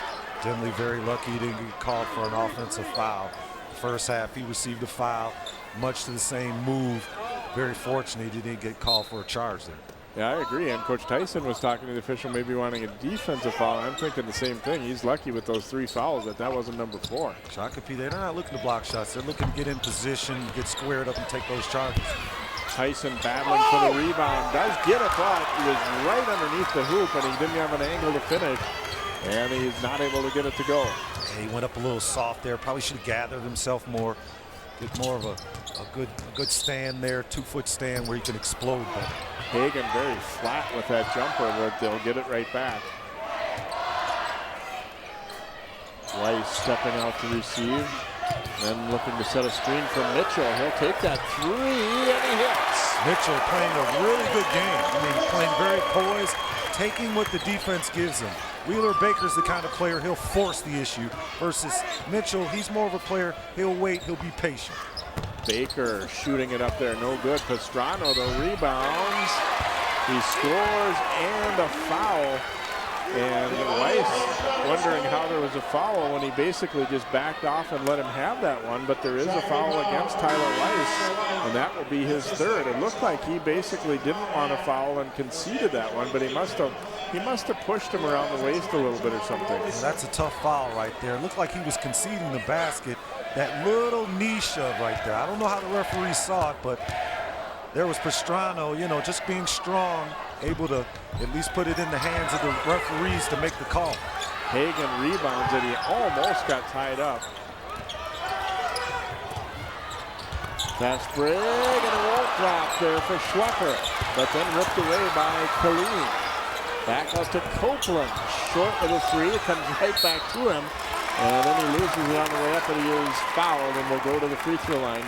Dembly very lucky he didn't get called for an offensive foul. First half, he received a foul, much to the same move. Very fortunate he didn't get called for a charge there. Yeah, I agree. And Coach Tyson was talking to the official maybe wanting a defensive foul. I'm thinking the same thing. He's lucky with those 3 fouls that wasn't number 4. Shakopee, they're not looking to block shots. They're looking to get in position, get squared up, and take those charges. Tyson battling for the rebound. Does get it, but he was right underneath the hoop, and he didn't have an angle to finish. And he's not able to get it to go. Yeah, he went up a little soft there. Probably should have gathered himself more. Get more of a good stand there, 2-foot stand where he can explode. But Hagan very flat with that jumper, but they'll get it right back. Weiss stepping out to receive. Then looking to set a screen for Mitchell. He'll take that three, and he hits. Mitchell playing a really good game. I mean, playing very poised, taking what the defense gives him. Wheeler Baker's the kind of player he'll force the issue versus Mitchell. He's more of a player, he'll wait, he'll be patient. Baker shooting it up there, no good. Pastrano, the rebounds. He scores and a foul. And Weiss wondering how there was a foul when he basically just backed off and let him have that one. But there is a foul against Tyler Weiss, and that will be his third. It looked like he basically didn't want a foul and conceded that one, but he must have pushed him around the waist a little bit or something. That's a tough foul right there. It looked like he was conceding the basket. That little knee shove right there. I don't know how the referee saw it, but there was Pastrano, you know, just being strong, able to at least put it in the hands of the referees to make the call. Hagan rebounds it. He almost got tied up. Fast break, and it won't drop there for Schlepper, but then ripped away by Killeen. Back out to Copeland, short of the three. It comes right back to him, and then he loses it on the way up, and he is fouled, and will go to the free throw line.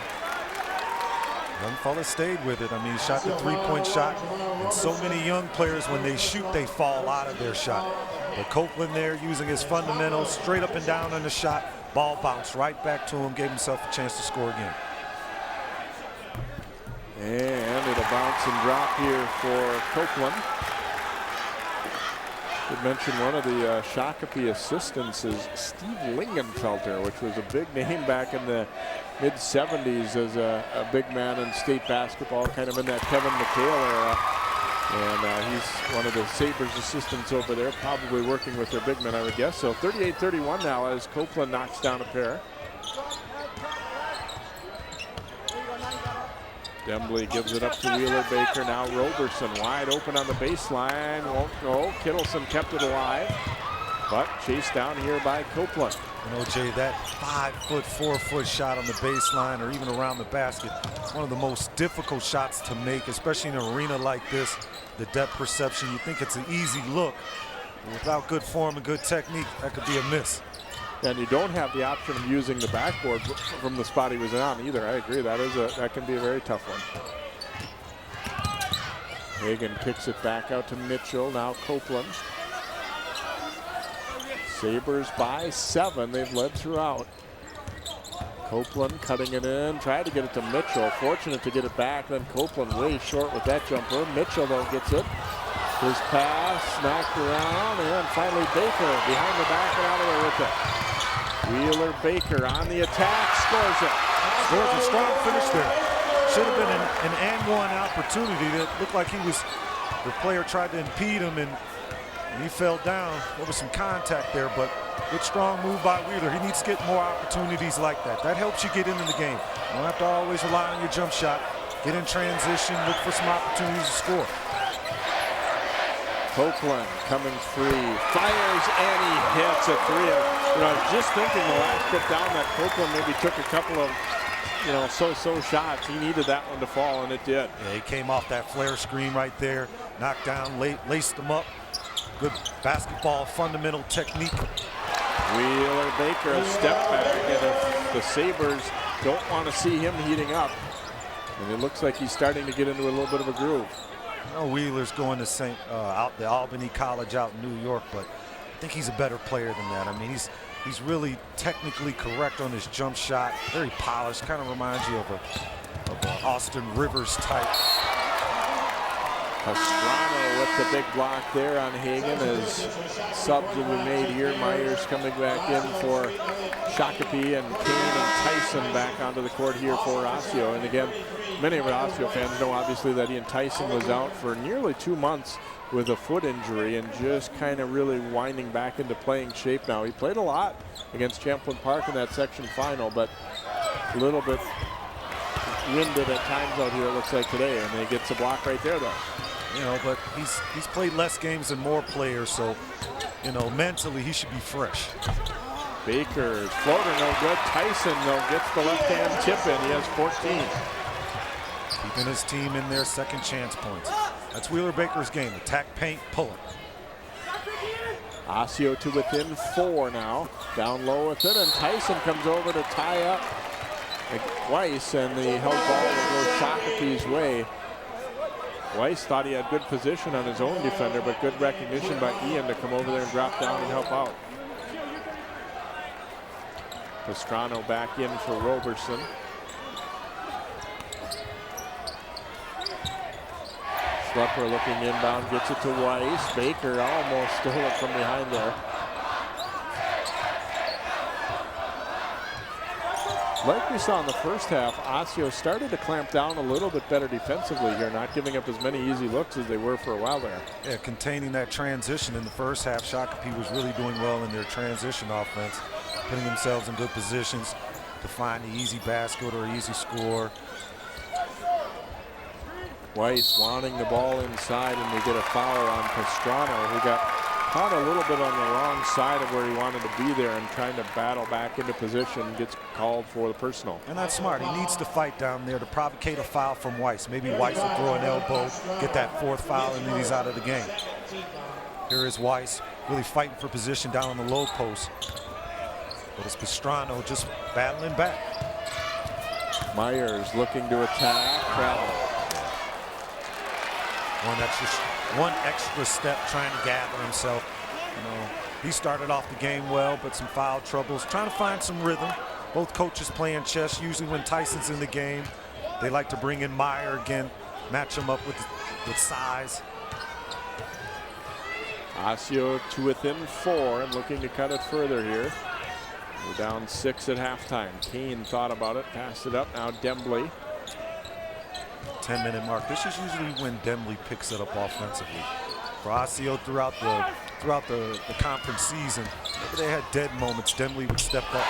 Young fella stayed with it. I mean, he shot the three-point shot. And so many young players, when they shoot, they fall out of their shot. But Copeland there using his fundamentals, straight up and down on the shot. Ball bounced right back to him, gave himself a chance to score again. And it'll bounce and drop here for Copeland. Did mention one of the Shakopee assistants is Steve Lingenfelter, which was a big name back in the mid-70s as a big man in state basketball, kind of in that Kevin McHale era. And he's one of the Sabres assistants over there, probably working with their big men, I would guess. So 38-31 now as Copeland knocks down a pair. Dembley gives it up to Wheeler Baker. Now Roberson wide open on the baseline. Won't go. Kittleson kept it alive, but chased down here by Copeland. And OJ, that 5-foot, 4-foot shot on the baseline or even around the basket, one of the most difficult shots to make, especially in an arena like this. The depth perception, you think it's an easy look, but without good form and good technique, that could be a miss. And you don't have the option of using the backboard from the spot he was on either. I agree. That can be a very tough one. Hagan kicks it back out to Mitchell. Now Copeland. Sabres by 7. They've led throughout. Copeland cutting it in. Tried to get it to Mitchell. Fortunate to get it back. Then Copeland way short with that jumper. Mitchell though gets it. His pass knocked around, and finally Baker behind the back and out of there with it. Wheeler Baker on the attack, scores it. Scores a strong finish there. Should have been an and one opportunity. That looked like the player tried to impede him and he fell down. There was some contact there, but good strong move by Wheeler. He needs to get more opportunities like that. That helps you get into the game. You don't have to always rely on your jump shot. Get in transition, look for some opportunities to score. Copeland coming free, fires, and he hits a three. You know, I was just thinking the last trip down that Copeland maybe took a couple of, you know, so-so shots. He needed that one to fall, and it did. Yeah, he came off that flare screen right there, knocked down, laced him up. Good basketball fundamental technique. Wheeler Baker a step back, and if the Sabres don't want to see him heating up, and it looks like he's starting to get into a little bit of a groove. I know Wheeler's going to out the Albany College out in New York, but I think he's a better player than that. I mean, he's really technically correct on his jump shot, very polished, kind of reminds you of a Austin Rivers type. Pastrano with the big block there on Hagan as subs will be made here. Myers coming back in for Shakopee, and Kane and Tyson back onto the court here for Osseo. And again, many of our Osseo fans know obviously that Ian Tyson was out for nearly 2 months with a foot injury and just kind of really winding back into playing shape now. He played a lot against Champlain Park in that section final, but a little bit winded at times out here it looks like today, and he gets a block right there though. You know, but he's played less games than more players, so, you know, mentally he should be fresh. Baker's floater no good. Tyson though gets the left-hand tip in. He has 14. Keeping his team in their second chance points. That's Wheeler Baker's game. Attack, paint, pull it. Osseo to within 4 now. Down low with it, and Tyson comes over to tie up Weiss, and the held ball will go Shakopee's way. Weiss thought he had good position on his own defender, but good recognition by Ian to come over there and drop down and help out. Pastrano back in for Roberson. Schlepper looking inbound, gets it to Weiss. Baker almost stole it from behind there. Like we saw in the first half, Osseo started to clamp down a little bit better defensively here, not giving up as many easy looks as they were for a while there. Yeah, containing that transition in the first half. Shakopee was really doing well in their transition offense, putting themselves in good positions to find the easy basket or easy score. Weiss wanting the ball inside, and we get a foul on Pastrano, who got caught a little bit on the wrong side of where he wanted to be there and trying to battle back into position, gets called for the personal. And that's smart. He needs to fight down there to provocate a foul from Weiss. Maybe Weiss will throw an elbow, get that 4th foul, and then he's out of the game. Here is Weiss really fighting for position down on the low post. But it's Pastrano just battling back. Myers looking to attack, travel. One extra step trying to gather himself. You know, he started off the game well, but some foul troubles, trying to find some rhythm. Both coaches playing chess. Usually when Tyson's in the game, they like to bring in Meyer again, match him up with size. Osseo to within 4 and looking to cut it further here. We're down 6 at halftime. Kane thought about it, passed it up. Now Dembley. 10-minute mark. This is usually when Dembley picks it up offensively. For Osseo throughout the conference season, whenever they had dead moments, Dembley would step up.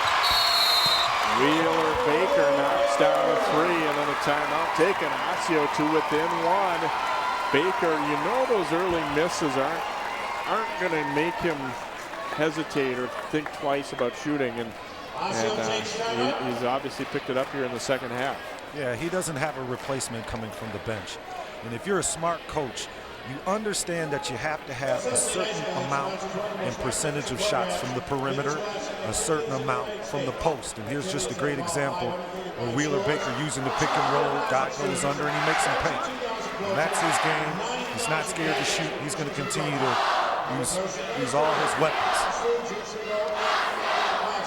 Wheeler Baker knocks down a 3, and then a timeout taken. Osseo to within 1. Baker, you know those early misses aren't going to make him hesitate or think twice about shooting, and he's obviously picked it up here in the second half. Yeah, he doesn't have a replacement coming from the bench. And if you're a smart coach, you understand that you have to have a certain amount and percentage of shots from the perimeter, a certain amount from the post. And here's just a great example where Wheeler Baker using the pick and roll, guy goes under and he makes him pay. And that's his game. He's not scared to shoot. He's going to continue to use all his weapons.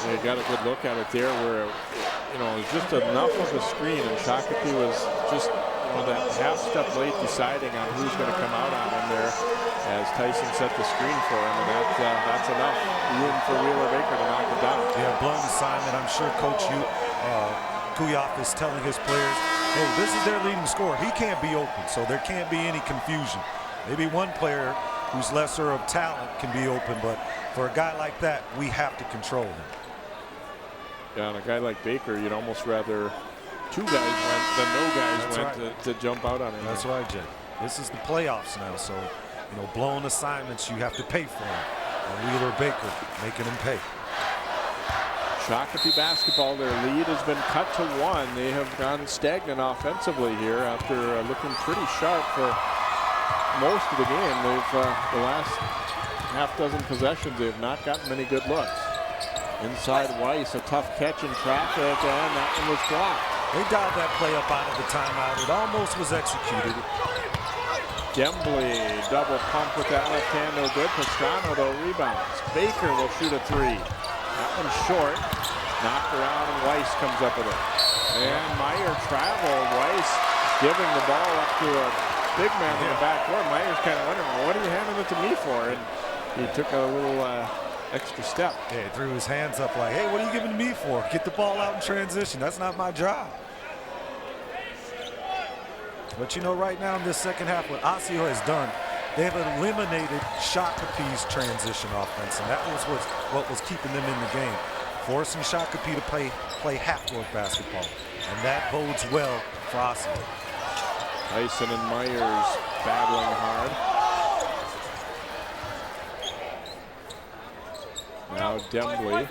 Yeah, got a good look at it there where, you know, it was just enough of a screen, and Shakopee was just, you know, that half step late deciding on who's going to come out on him there as Tyson set the screen for him, and that's enough room for Wheeler Baker to knock it down. Yeah, blown assignment. I'm sure Coach Kuyoff is telling his players, hey, this is their leading scorer. He can't be open, so there can't be any confusion. Maybe one player who's lesser of talent can be open, but for a guy like that, we have to control him. Yeah, and a guy like Baker, you'd almost rather 2 guys went than no guys went to jump out on him. That's right, Jay. This is the playoffs now, so, you know, blown assignments, you have to pay for them. And Wheeler Baker making him pay. Shakopee basketball, their lead has been cut to 1. They have gone stagnant offensively here after looking pretty sharp for most of the game. They've the last half dozen possessions, they've not gotten many good looks. Inside Weiss, a tough catch in traffic, and that one was blocked. They dialed that play up out of the timeout. It almost was executed. Dembley, double pump with that left hand, no good. Pastrano, though, rebounds. Baker will shoot a 3. That one's short. Knocked around, and Weiss comes up with it. And Meyer traveled. Weiss giving the ball up to a big man in the backcourt. Meyer's kind of wondering, well, what are you handing it to me for? And he took a little extra step. Yeah, he threw his hands up like, hey, what are you giving me for? Get the ball out in transition. That's not my job. But you know, right now in this second half, what Osseo has done, they've eliminated Shakopee's transition offense, and that was what was keeping them in the game, forcing Shakopee to play half-court basketball, and that bodes well for Osseo. Tyson and Myers battling hard. Now Dembley.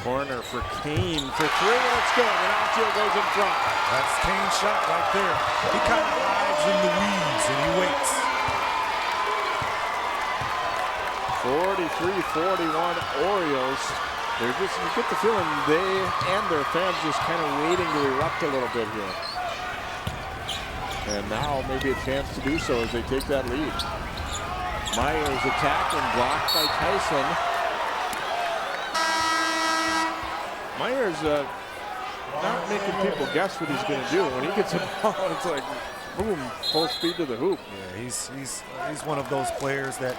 Corner for Kane for 3, and it's good. And Osseo goes in front. That's Kane's shot right there. He kind of hides in the weeds and he waits. 43-41 Orioles. You get the feeling they and their fans just kind of waiting to erupt a little bit here. And now maybe a chance to do so as they take that lead. Myers attacking, blocked by Tyson. Myers not making people guess what he's going to do. When he gets a ball, it's like, boom, full speed to the hoop. Yeah, he's one of those players that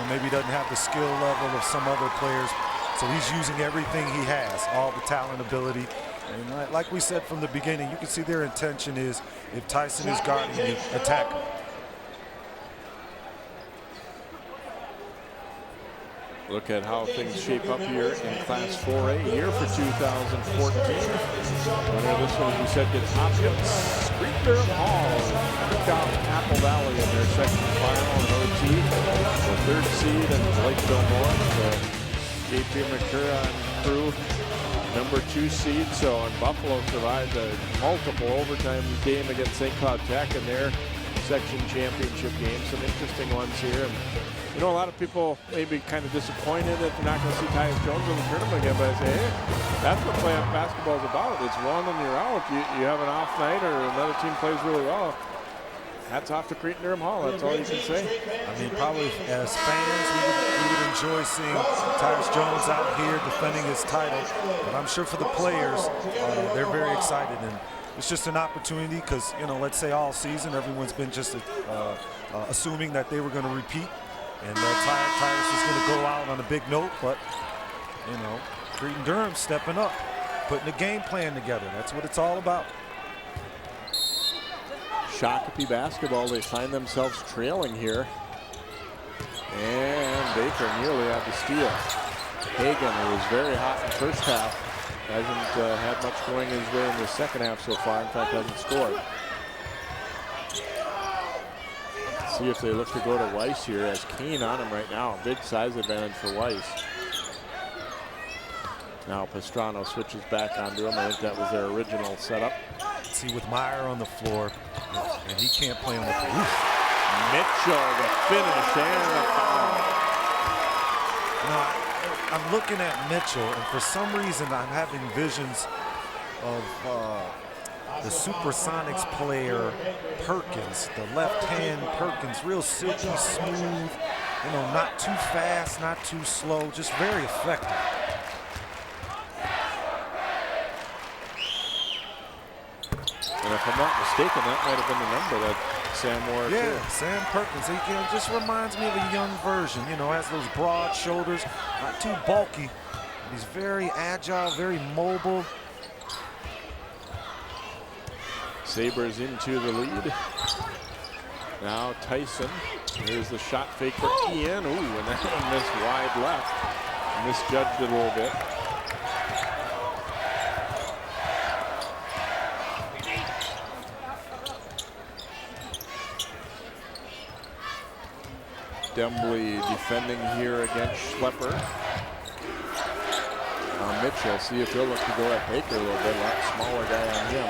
maybe doesn't have the skill level of some other players. So he's using everything he has, all the talent, ability. And like we said from the beginning, you can see their intention is if Tyson is guarding you, attack him. Look at how things shape up here in Class 4A here for 2014. Winner of this one, as we said, gets Hopkins. Streetler Hall took out Apple Valley in their second final in OT. The third seed in Lakeville North. J.P. McCurra and crew, number 2 seed. So, and Buffalo survived a multiple overtime game against St. Cloud Tech in their section championship game. Some interesting ones here. And, a lot of people may be kind of disappointed that they're not going to see Tyus Jones in the tournament again, but I say, hey, that's what playoff basketball is about. It's one and you're out. You have an off night or another team plays really well. Hats off to Cretin-Durham Hall. That's all you can say. I mean, probably as fans, we would enjoy seeing Tyus Jones out here defending his title. But I'm sure for the players, they're very excited. And it's just an opportunity because, let's say all season, everyone's been just assuming that they were going to repeat. And Tyus is going to go out on a big note, but, Cretin-Durham stepping up, putting a game plan together. That's what it's all about. Shakopee basketball, they find themselves trailing here. And Baker nearly had the steal. Hagan, who was very hot in the first half, hasn't had much going his way in the second half so far. In fact, hasn't scored. See if they look to go to Weiss here, as Kane on him right now. Big size advantage for Weiss. Now Pastrano switches back onto him. I think that was their original setup. See with Meyer on the floor, and he can't play on the floor. Mitchell, the finish and the foul. Now, I'm looking at Mitchell, and for some reason I'm having visions of the Supersonics player Perkins, the left-hand Perkins, real silky smooth, not too fast, not too slow, just very effective. And if I'm not mistaken, that might have been the number that Sam wore. Yeah, too. Sam Perkins. He just reminds me of a young version. Has those broad shoulders, not too bulky. He's very agile, very mobile. Sabres into the lead. Now Tyson. Here's the shot fake for Ian. Ooh, and that one missed wide left. Misjudged it a little bit. Dembley defending here against Schlepper. Now Mitchell, see if he'll look to go at Baker a little bit. A lot smaller guy on him.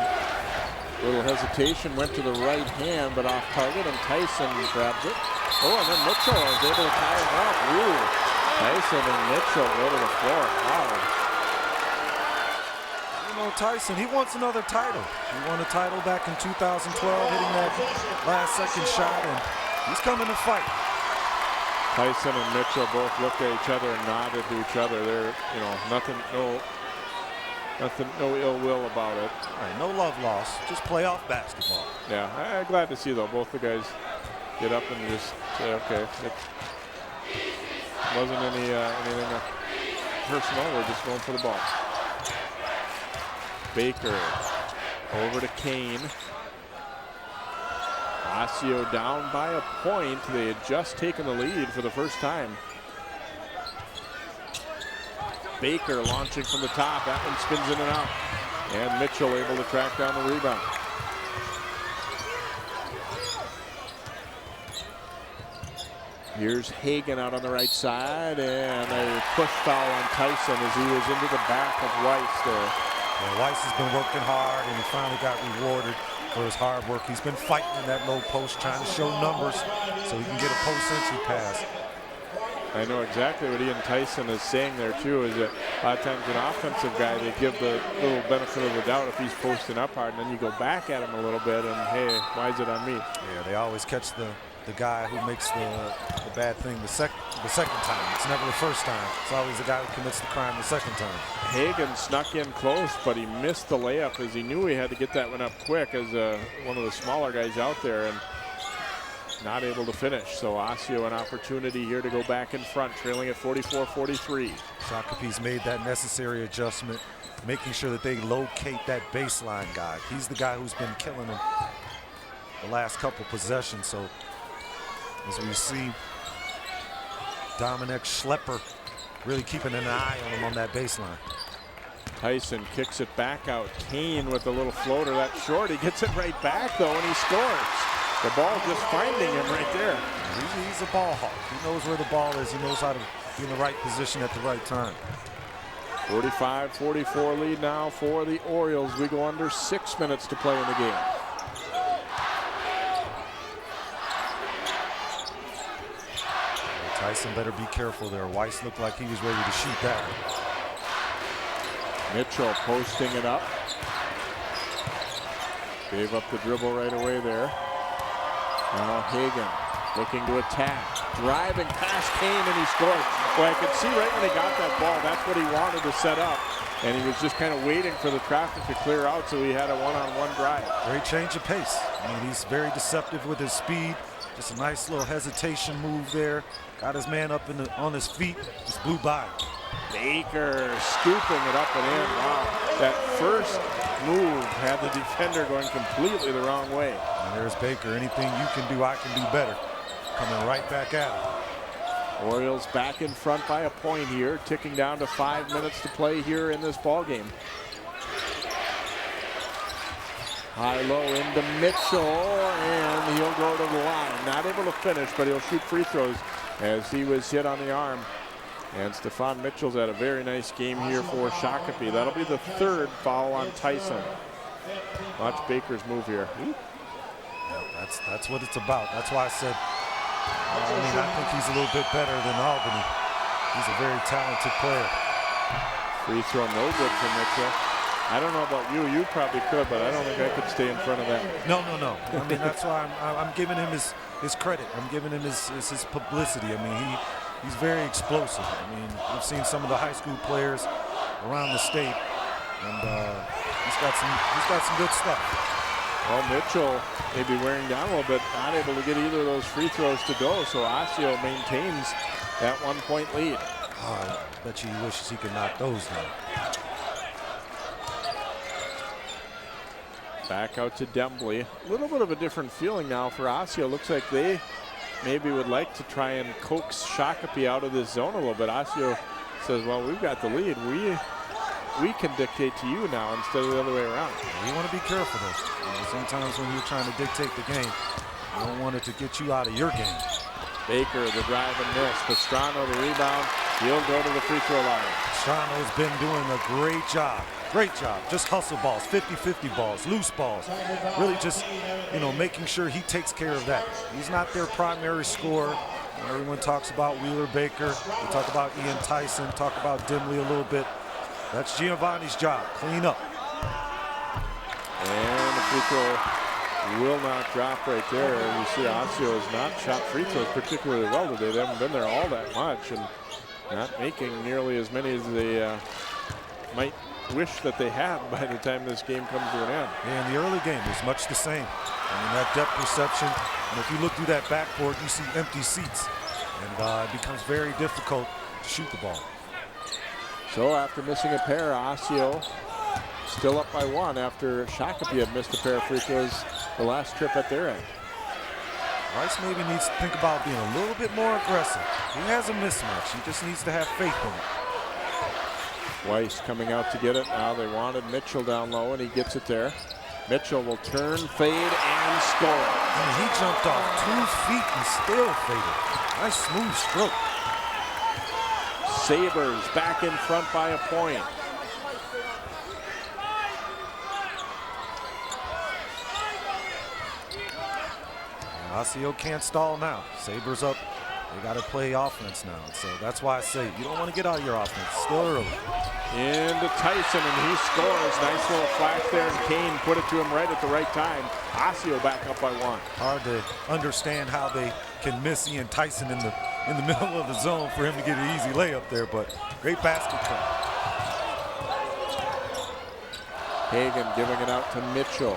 Little hesitation, went to the right hand, but off target, and Tyson grabs it. Oh, and then Mitchell is able to tie him up. Ooh, Tyson and Mitchell go to the floor. Wow. Tyson, he wants another title. He won a title back in 2012, hitting that last second shot, and he's coming to fight. Tyson and Mitchell both looked at each other and nodded to each other. They're, no ill will about it. All right, no love lost, just playoff basketball. Yeah, I'm glad to see though both the guys get up and just say, okay, it wasn't anything personal. We're just going for the ball. Baker over to Kane. Osseo down by a point. They had just taken the lead for the first time. Baker launching from the top. That one spins in and out. And Mitchell able to track down the rebound. Here's Hagan out on the right side, and a push foul on Tyson as he was into the back of Weiss there. Yeah, Weiss has been working hard, and he finally got rewarded for his hard work. He's been fighting in that low post, trying to show numbers so he can get a post entry pass. I know exactly what Ian Tyson is saying there too, is that a lot of times an offensive guy, they give the little benefit of the doubt if he's posting up hard, and then you go back at him a little bit and hey, why is it on me? Yeah, they always catch the guy who makes the bad thing the second time. It's never the first time. It's always the guy who commits the crime the second time. Hagan snuck in close, but he missed the layup as he knew he had to get that one up quick as one of the smaller guys out there, and not able to finish. So Osseo an opportunity here to go back in front, trailing at 44-43. Shakopee's made that necessary adjustment, making sure that they locate that baseline guy. He's the guy who's been killing them the last couple possessions. So as we see Dominic Schlepper really keeping an eye on him on that baseline. Tyson kicks it back out. Kane with a little floater. That's short. He gets it right back though, and he scores. The ball just finding him right there. He's a ball hawk. He knows where the ball is. He knows how to be in the right position at the right time. 45-44 lead now for the Orioles. We go under 6 minutes to play in the game. Tyson better be careful there. Weiss looked like he was ready to shoot that. Mitchell posting it up. Gave up the dribble right away there. Now Hagan looking to attack. Driving past Kane, and he scores. Well, I could see right when he got that ball, that's what he wanted to set up. And he was just kind of waiting for the traffic to clear out, so he had a one-on-one drive. Great change of pace. I mean, he's very deceptive with his speed. Just a nice little hesitation move there. Got his man up on his feet. Just blew by. Baker scooping it up and in. Wow. That first move had the defender going completely the wrong way. And there's Baker. Anything you can do, I can do better. Coming right back at him. Orioles back in front by a point here, ticking down to 5 minutes to play here in this ball game. High-low into Mitchell, and he'll go to the line. Not able to finish, but he'll shoot free throws as he was hit on the arm. And Stephon Mitchell's had a very nice game here for Shakopee. That'll be the third foul on Tyson. Watch Baker's move here. Yeah, that's what it's about. That's why I said, I think he's a little bit better than Albany. He's a very talented player. Free throw no good for Mitchell. I don't know about you. You probably could, but I don't think I could stay in front of that. No. I mean, that's why I'm giving him his credit. I'm giving him his publicity. I mean, he's very explosive. I mean, I've seen some of the high school players around the state, and he's got some good stuff. Well, Mitchell may be wearing down a little bit, not able to get either of those free throws to go, so Osseo maintains that 1 point lead. Oh, I bet you he wishes he could knock those down. Back out to Dembley. A little bit of a different feeling now for Osseo. Looks like they maybe would like to try and coax Shakopee out of this zone a little bit. Osseo says, well, we've got the lead. We can dictate to you now instead of the other way around. You want to be careful though. Sometimes when you're trying to dictate the game, you don't want it to get you out of your game. Baker, the drive and miss. Pastrano, the rebound. He'll go to the free throw line. Pastrano's been doing a great job. Great job. Just hustle balls, 50-50 balls, loose balls. Really just, making sure he takes care of that. He's not their primary scorer. Everyone talks about Wheeler Baker. We talk about Ian Tyson, talk about Dimley a little bit. That's Giovanni's job. Clean up. And the free throw will not drop right there. You see Osseo has not shot free throws particularly well today. They haven't been there all that much and not making nearly as many as they might wish that they had by the time this game comes to an end. Yeah, in the early game, it was much the same. I mean, that depth perception, and if you look through that backboard, you see empty seats, and it becomes very difficult to shoot the ball. So after missing a pair, Osseo still up by one after Shakopee had missed a pair of free throws the last trip at their end. Rice maybe needs to think about being a little bit more aggressive. He has a mismatch. He just needs to have faith in it. Weiss coming out to get it. Now they wanted Mitchell down low, and he gets it there. Mitchell will turn, fade, and score. I mean, he jumped off 2 feet and still faded. Nice smooth stroke. Sabres back in front by a point. Osseo can't stall now. Sabres up They got to play offense now. So that's why I say you don't want to get out of your offense. It's still early. Into Tyson, and he scores. Nice little flash there, and Kane put it to him right at the right time. Osseo back up by 1. Hard to understand how they can miss Ian Tyson in the middle of the zone for him to get an easy layup there, but great basket cut. Hagan giving it out to Mitchell.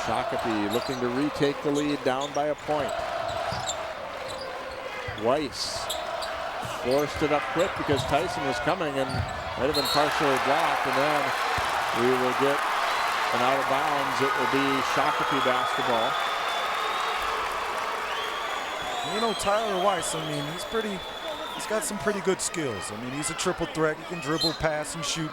Shakopee looking to retake the lead, down by a point. Weiss forced it up quick because Tyson was coming and might have been partially blocked, and then we will get an out of bounds. It will be Shakopee basketball. You know, Tyler Weiss, I mean, he's got some pretty good skills. I mean, he's a triple threat. He can dribble, pass, and shoot.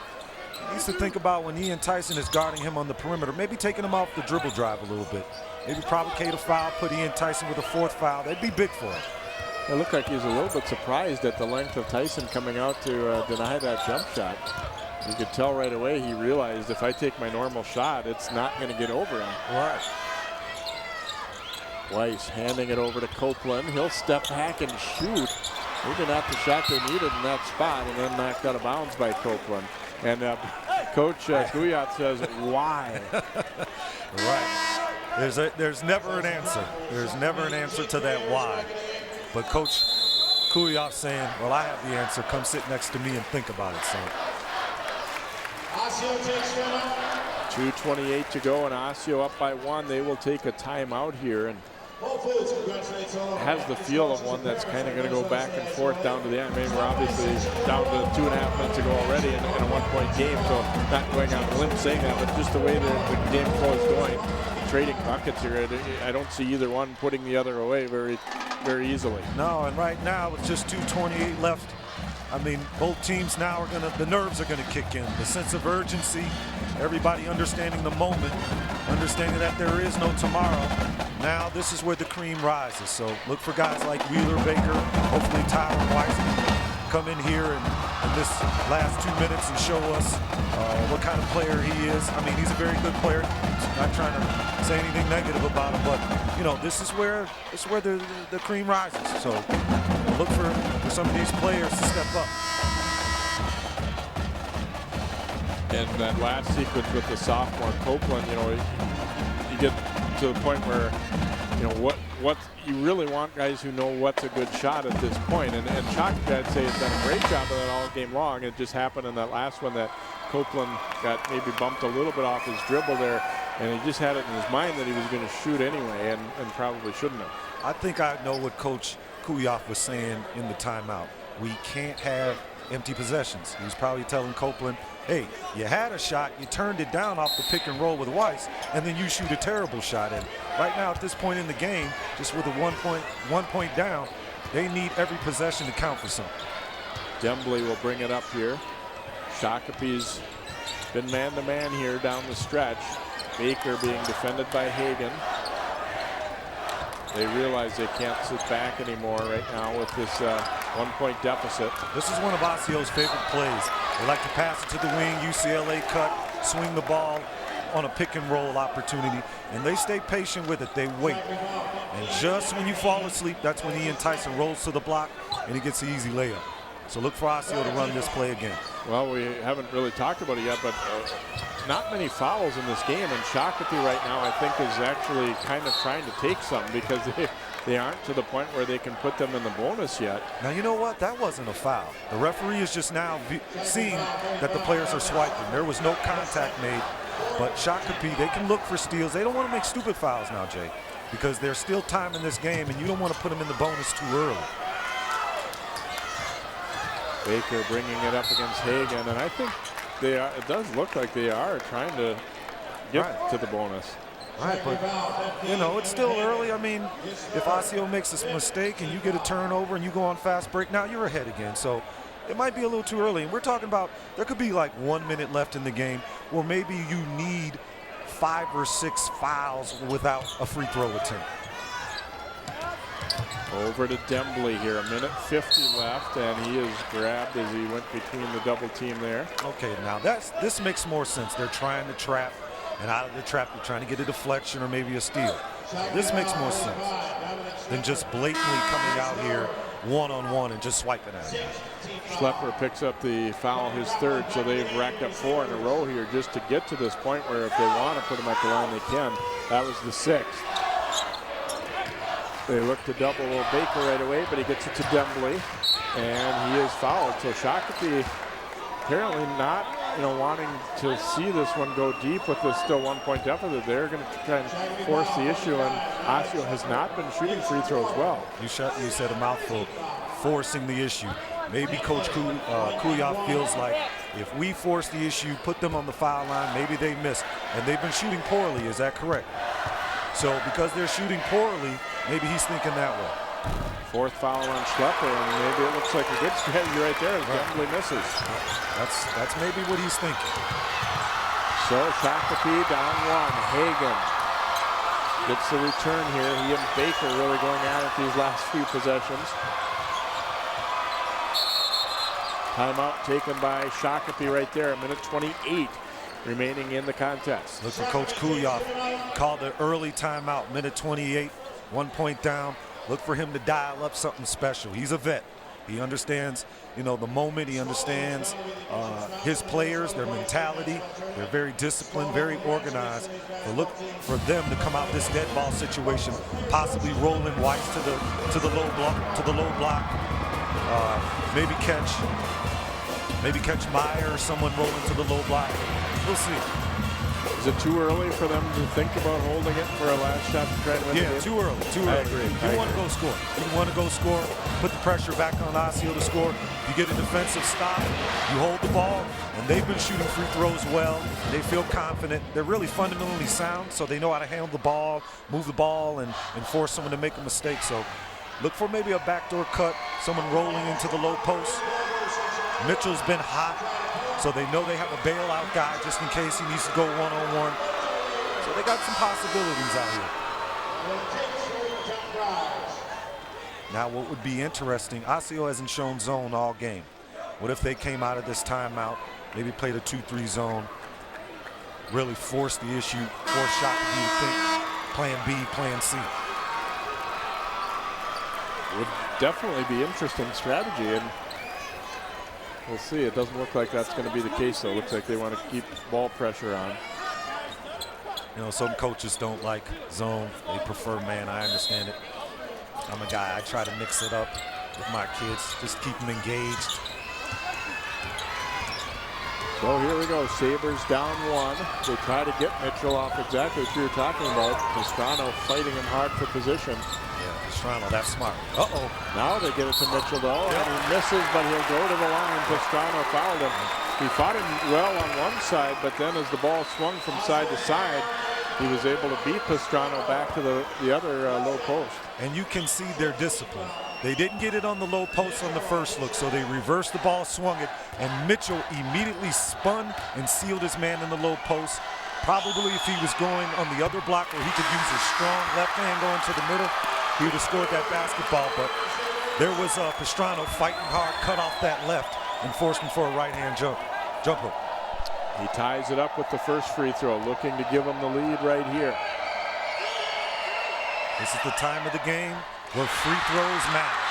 He needs to think about when Ian Tyson is guarding him on the perimeter, maybe taking him off the dribble drive a little bit. Maybe provocate a foul, put Ian Tyson with a 4th foul. That'd be big for him. It looked like he was a little bit surprised at the length of Tyson coming out to deny that jump shot. You could tell right away he realized if I take my normal shot, it's not going to get over him. Right. Weiss handing it over to Copeland. He'll step back and shoot. Maybe not the shot they needed in that spot, and then knocked out of bounds by Copeland. And Coach Guyot says, why? Right. There's never an answer. There's never an answer to that why. But Coach Guyot saying, well, I have the answer. Come sit next to me and think about it, son. 2:28 to go, and Osseo up by 1. They will take a timeout here, and has the feel of one that's kind of going to go back and forth down to the end. I mean, we're obviously down to 2.5 minutes ago already in a 1-point game, so not going on a limb saying that, but just the way the game flow is going, trading buckets here, I don't see either one putting the other away very, very easily. No, and right now with just 2:28 left, I mean, both teams now the nerves are going to kick in. The sense of urgency, everybody understanding the moment, understanding that there is no tomorrow. Now this is where the cream rises. So look for guys like Wheeler Baker, hopefully Tyler Weiss can come in here and in this last 2 minutes and show us what kind of player he is. I mean, he's a very good player. Not trying to say anything negative about him, but you know, this is where the cream rises. So look for some of these players to step up. And that last sequence with the sophomore Copeland, you know, you get to the point where, you know, what you really want guys who know what's a good shot at this point. And Shakopee, I'd say, has done a great job of that all game long. It just happened in that last one that Copeland got maybe bumped a little bit off his dribble there, and he just had it in his mind that he was going to shoot anyway, and probably shouldn't have. I think I know what Coach Guyot was saying in the timeout. We can't have empty possessions. He was probably telling Copeland, hey, you had a shot, you turned it down off the pick and roll with Weiss, and then you shoot a terrible shot. And right now at this point in the game, just with a 1 point down, they need every possession to count for something. Dembley will bring it up here. Shakopee's been man-to-man here down the stretch. Baker being defended by Hagan. They realize they can't sit back anymore right now with this 1-point deficit. This is one of Osseo's favorite plays. They like to pass it to the wing, UCLA cut, swing the ball on a pick and roll opportunity, and they stay patient with it. They wait. And just when you fall asleep, that's when Ian Tyson rolls to the block and he gets the easy layup. So look for Osseo to run this play again. Well, we haven't really talked about it yet, but not many fouls in this game, and Shakopee right now I think is actually kind of trying to take some because they aren't to the point where they can put them in the bonus yet. Now, you know what? That wasn't a foul. The referee is just now seeing that the players are swiping. There was no contact made, but Shakopee, they can look for steals. They don't want to make stupid fouls now, Jay, because there's still time in this game, and you don't want to put them in the bonus too early. Baker bringing it up against Hagan, and I think they are. It does look like they are trying to get to the bonus. Right, but you know, it's still early. I mean, if Osseo makes a mistake and you get a turnover and you go on fast break, now you're ahead again. So it might be a little too early. And we're talking about there could be like 1 minute left in the game, or maybe you need 5 or 6 fouls without a free throw attempt. Over to Dembley here, 1:50 left, and he is grabbed as he went between the double team there. Okay, now this makes more sense. They're trying to trap and out of the trap, you're trying to get a deflection or maybe a steal. This makes more sense than just blatantly coming out here one-on-one and just swiping at him. Schlepper picks up the foul, his third, so they've racked up 4 in a row here just to get to this point where if they want to put him at the line, they can. That was the 6th. They look to double Baker right away, but he gets it to Dembley, and he is fouled. So Shakopee apparently not, wanting to see this one go deep with this still 1-point deficit. They're going to try and force the issue, and Osseo has not been shooting free throws well. You said a mouthful, forcing the issue. Maybe Coach Kuyov feels like if we force the issue, put them on the foul line, maybe they miss. And they've been shooting poorly, is that correct? So because they're shooting poorly, maybe he's thinking that way. 4th foul on Schlepper, and maybe it looks like a good strategy right there as Dembley misses. That's maybe what he's thinking. So Shakopee down 1. Hagan gets the return here. He and Baker really going at it these last few possessions. Timeout taken by Shakopee right there. 1:28 remaining in the contest. Look for Coach Kuyov. Called an early timeout. 1:28, 1 point down. Look for him to dial up something special. He's a vet. He understands, the moment. He understands his players, their mentality. They're very disciplined, very organized. But look for them to come out this dead ball situation, possibly rolling Weiss to the low block. Maybe catch Meyer or someone rolling to the low block. We'll see. Is it too early for them to think about holding it for a last shot to try and win the game? Too early. I agree. You want to go score. You want to go score. Put the pressure back on Osseo to score. You get a defensive stop. You hold the ball. And they've been shooting free throws well. They feel confident. They're really fundamentally sound, so they know how to handle the ball, move the ball, and force someone to make a mistake. So look for maybe a backdoor cut, someone rolling into the low post. Mitchell's been hot, so they know they have a bailout guy just in case he needs to go one-on-one. So they got some possibilities out here. Now what would be interesting, Osseo hasn't shown zone all game. What if they came out of this timeout, maybe played a 2-3 zone, really forced the issue, forced Shakopee to think plan B, plan C. Would definitely be interesting strategy, and we'll see. It doesn't look like that's going to be the case, though. It looks like they want to keep ball pressure on. Some coaches don't like zone. They prefer man. I understand it. I'm a guy. I try to mix it up with my kids. Just keep them engaged. So here we go. Sabres down 1. They try to get Mitchell off exactly what you were talking about. Pastrano fighting him hard for position. Pastrano, that's smart. Uh-oh. Now they get it to Mitchell, though, and he misses, but he'll go to the line. Pastrano fouled him. He fought him well on one side, but then as the ball swung from side to side, he was able to beat Pastrano back to the other low post. And you can see their discipline. They didn't get it on the low post on the first look, so they reversed the ball, swung it, and Mitchell immediately spun and sealed his man in the low post. Probably if he was going on the other block where he could use his strong left hand going to the middle, he would have scored that basketball, but there was Pastrano fighting hard, cut off that left, and forced him for a right-hand jumper. He ties it up with the first free throw, looking to give him the lead right here. This is the time of the game where free throws matter.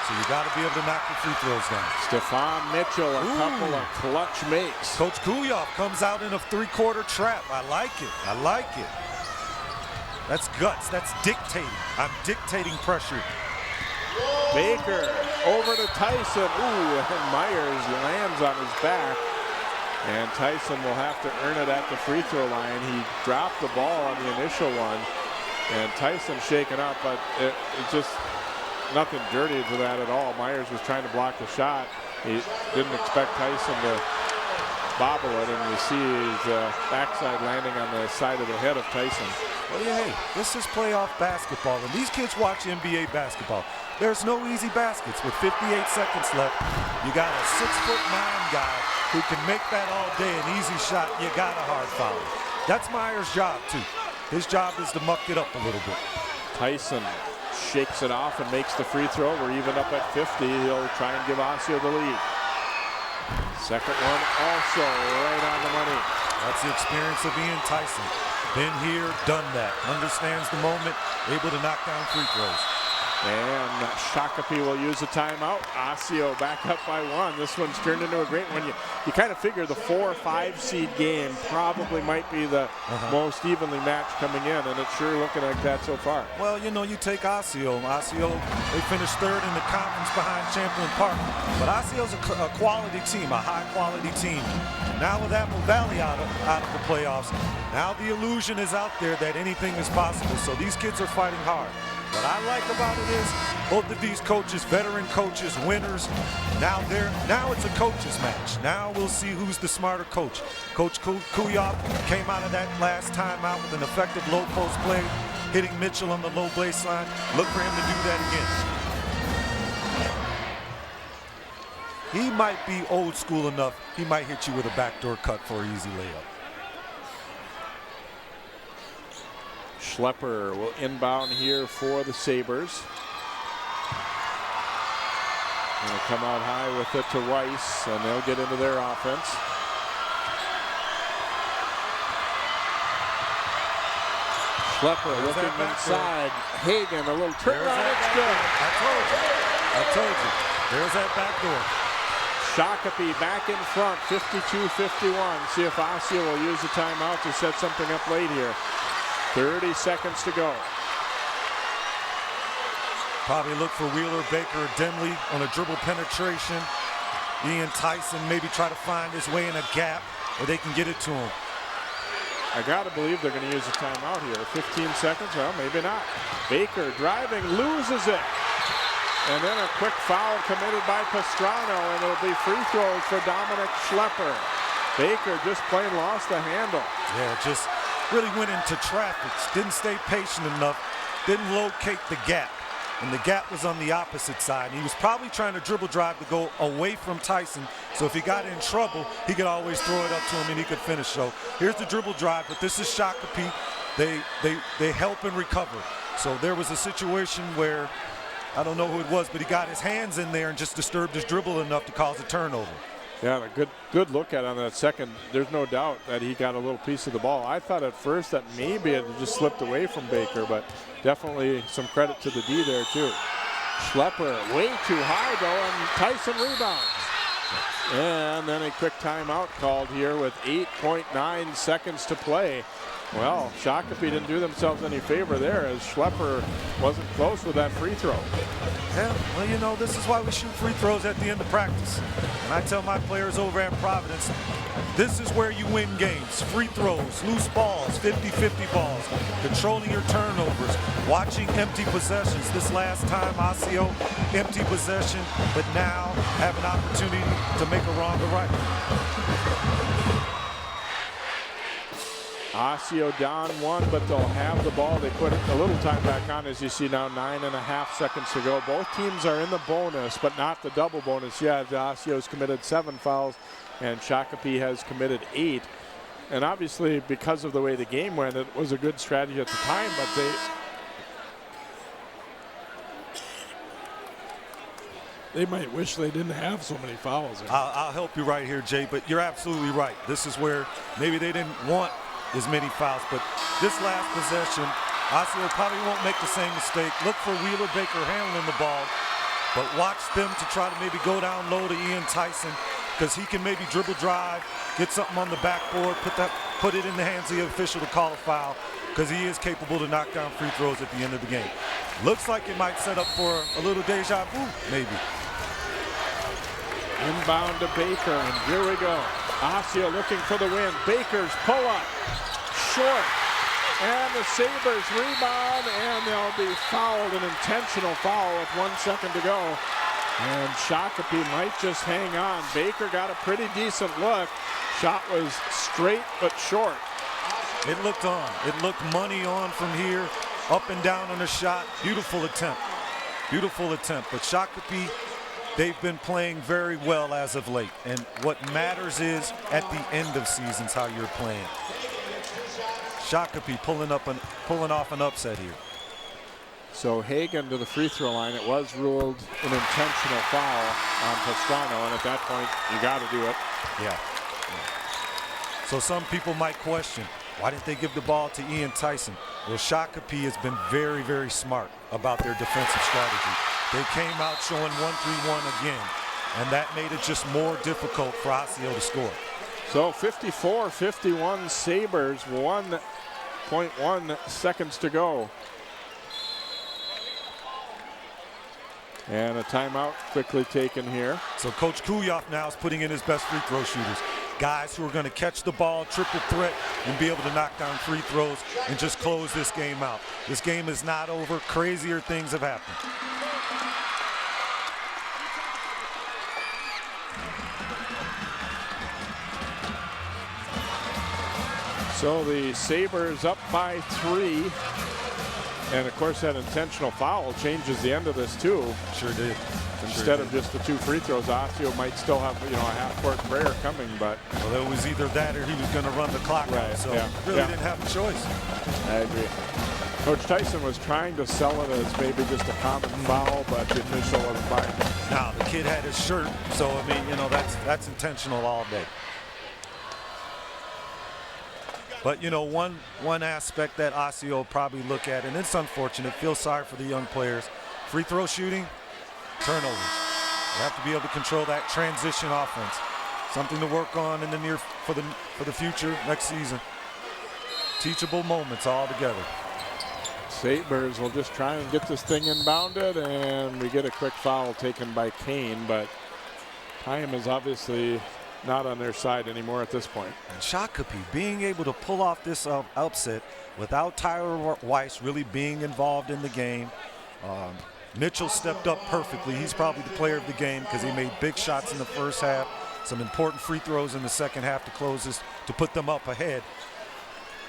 So you got to be able to knock the free throws down. Stephon Mitchell, a couple of clutch makes. Coach Kuyov comes out in a three-quarter trap. I like it. I like it. That's guts. That's dictating. I'm dictating pressure. Baker over to Tyson. Ooh, and Myers lands on his back. And Tyson will have to earn it at the free throw line. He dropped the ball on the initial one. And Tyson shaken up, but it's just nothing dirty to that at all. Myers was trying to block the shot. He didn't expect Tyson to bobble it, and you see his backside landing on the side of the head of Tyson. Well, hey, this is playoff basketball, and these kids watch NBA basketball. There's no easy baskets. With 58 seconds left, you got a 6'9" guy who can make that all day an easy shot. You got a hard foul. That's Myers' job, too. His job is to muck it up a little bit. Tyson shakes it off and makes the free throw. We're even up at 50. He'll try and give Osseo the lead. Second one also right on the money. That's the experience of Ian Tyson. Been here, done that. Understands the moment, able to knock down free throws. And Shakopee will use a timeout. Osseo back up by 1. This one's turned into a great one. You kind of figure the 4 or 5 seed game probably might be the most evenly matched coming in, and it's sure looking like that so far. Well, you know, you take Osseo. Osseo, they finished 3rd in the conference behind Champlain Park. But Osceo's a quality team, a high-quality team. Now with Apple Valley out of the playoffs, now the illusion is out there that anything is possible. So these kids are fighting hard. What I like about it is both of these coaches, veteran coaches, winners. Now it's a coaches match. Now we'll see who's the smarter coach. Coach Kuyop came out of that last timeout with an effective low post play, hitting Mitchell on the low baseline. Look for him to do that again. He might be old school enough. He might hit you with a backdoor cut for an easy layup. Schlepper will inbound here for the Sabres. They'll come out high with it to Rice, and they'll get into their offense. Schlepper looking inside. Hagen, a little turnaround. It's good. I told you. There's that back door. Shakopee back in front, 52-51. See if Osseo will use the timeout to set something up late here. 30 seconds to go. Probably look for Wheeler, Baker, or Demley on a dribble penetration. Ian Tyson maybe try to find his way in a gap where they can get it to him. I gotta believe they're gonna use a timeout here. 15 seconds, well, maybe not. Baker driving, loses it. And then a quick foul committed by Pastrano, and it'll be free throws for Dominic Schlepper. Baker just plain lost the handle. Yeah, just really went into traffic, didn't stay patient enough, didn't locate the gap. And the gap was on the opposite side. And he was probably trying to dribble drive to go away from Tyson. So if he got in trouble, he could always throw it up to him and he could finish. So here's the dribble drive, but this is Shakopee. They help and recover. So there was a situation where, I don't know who it was, but he got his hands in there and just disturbed his dribble enough to cause a turnover. Yeah, a good look at it on that second. There's no doubt that he got a little piece of the ball. I thought at first that maybe it just slipped away from Baker, but definitely some credit to the D there too. Schlepper way too high though, and Tyson rebounds. And then a quick timeout called here with 8.9 seconds to play. Well, Shakopee didn't do themselves any favor there as Schlepper wasn't close with that free throw. Yeah, well, you know, this is why we shoot free throws at the end of practice. And I tell my players over at Providence, this is where you win games. Free throws, loose balls, 50-50 balls, controlling your turnovers, watching empty possessions. This last time, Osseo, empty possession, but now have an opportunity to make a wrong or right. Osseo down 1, but they'll have the ball. They put a little time back on, as you see now, 9.5 seconds to go. Both teams are in the bonus, but not the double bonus yet. Osseo's committed 7 fouls, and Shakopee has committed 8. And obviously, because of the way the game went, it was a good strategy at the time, but they might wish they didn't have so many fouls. I'll help you right here, Jay, but you're absolutely right. This is where maybe they didn't want as many fouls, but this last possession, Osseo probably won't make the same mistake. Look for Wheeler Baker handling the ball, but watch them to try to maybe go down low to Ian Tyson, because he can maybe dribble drive, get something on the backboard, put it in the hands of the official to call a foul, because he is capable to knock down free throws at the end of the game. Looks like it might set up for a little deja vu, maybe. Inbound to Baker, and here we go. Osseo looking for the win. Baker's pull-up, short, and the Sabres rebound, and they'll be fouled, an intentional foul with 1 second to go. And Shakopee might just hang on. Baker got a pretty decent look. Shot was straight but short. It looked on. It looked money on from here, up and down on the shot. Beautiful attempt. Beautiful attempt. But Shakopee, they've been playing very well as of late. And what matters is at the end of seasons how you're playing. Shakopee pulling off an upset here. So Hagen to the free throw line. It was ruled an intentional foul on Pastrano, and at that point, you got to do it. Yeah. So some people might question, why didn't they give the ball to Ian Tyson? Well, Shakopee has been very, very smart about their defensive strategy. They came out showing 1-3-1 again, and that made it just more difficult for Osseo to score. So 54-51 Sabres, 1.1 seconds to go. And a timeout quickly taken here. So Coach Kuyoff now is putting in his best free throw shooters. Guys who are going to catch the ball, triple threat, and be able to knock down free throws and just close this game out. This game is not over. Crazier things have happened. So the Sabres up by 3. And of course that intentional foul changes the end of this too. Sure did. Instead of just the 2 free throws, Osseo might still have, you know, a half-court prayer coming, but well, it was either that or he was going to run the clock out. So really didn't have a choice. I agree. Coach Tyson was trying to sell it as maybe just a common foul, but the official wasn't buying it. Now the kid had his shirt, so I mean, you know, that's intentional all day. But you know, one aspect that Osseo will probably look at, and it's unfortunate, feel sorry for the young players. Free throw shooting, turnovers. You have to be able to control that transition offense. Something to work on in the for the future next season. Teachable moments all together. Sabres will just try and get this thing inbounded, and we get a quick foul taken by Kane, but time is obviously not on their side anymore at this point. And Shakopee being able to pull off this upset without Tyler Weiss really being involved in the game. Mitchell stepped up perfectly. He's probably the player of the game because he made big shots in the first half, some important free throws in the second half to close this, to put them up ahead.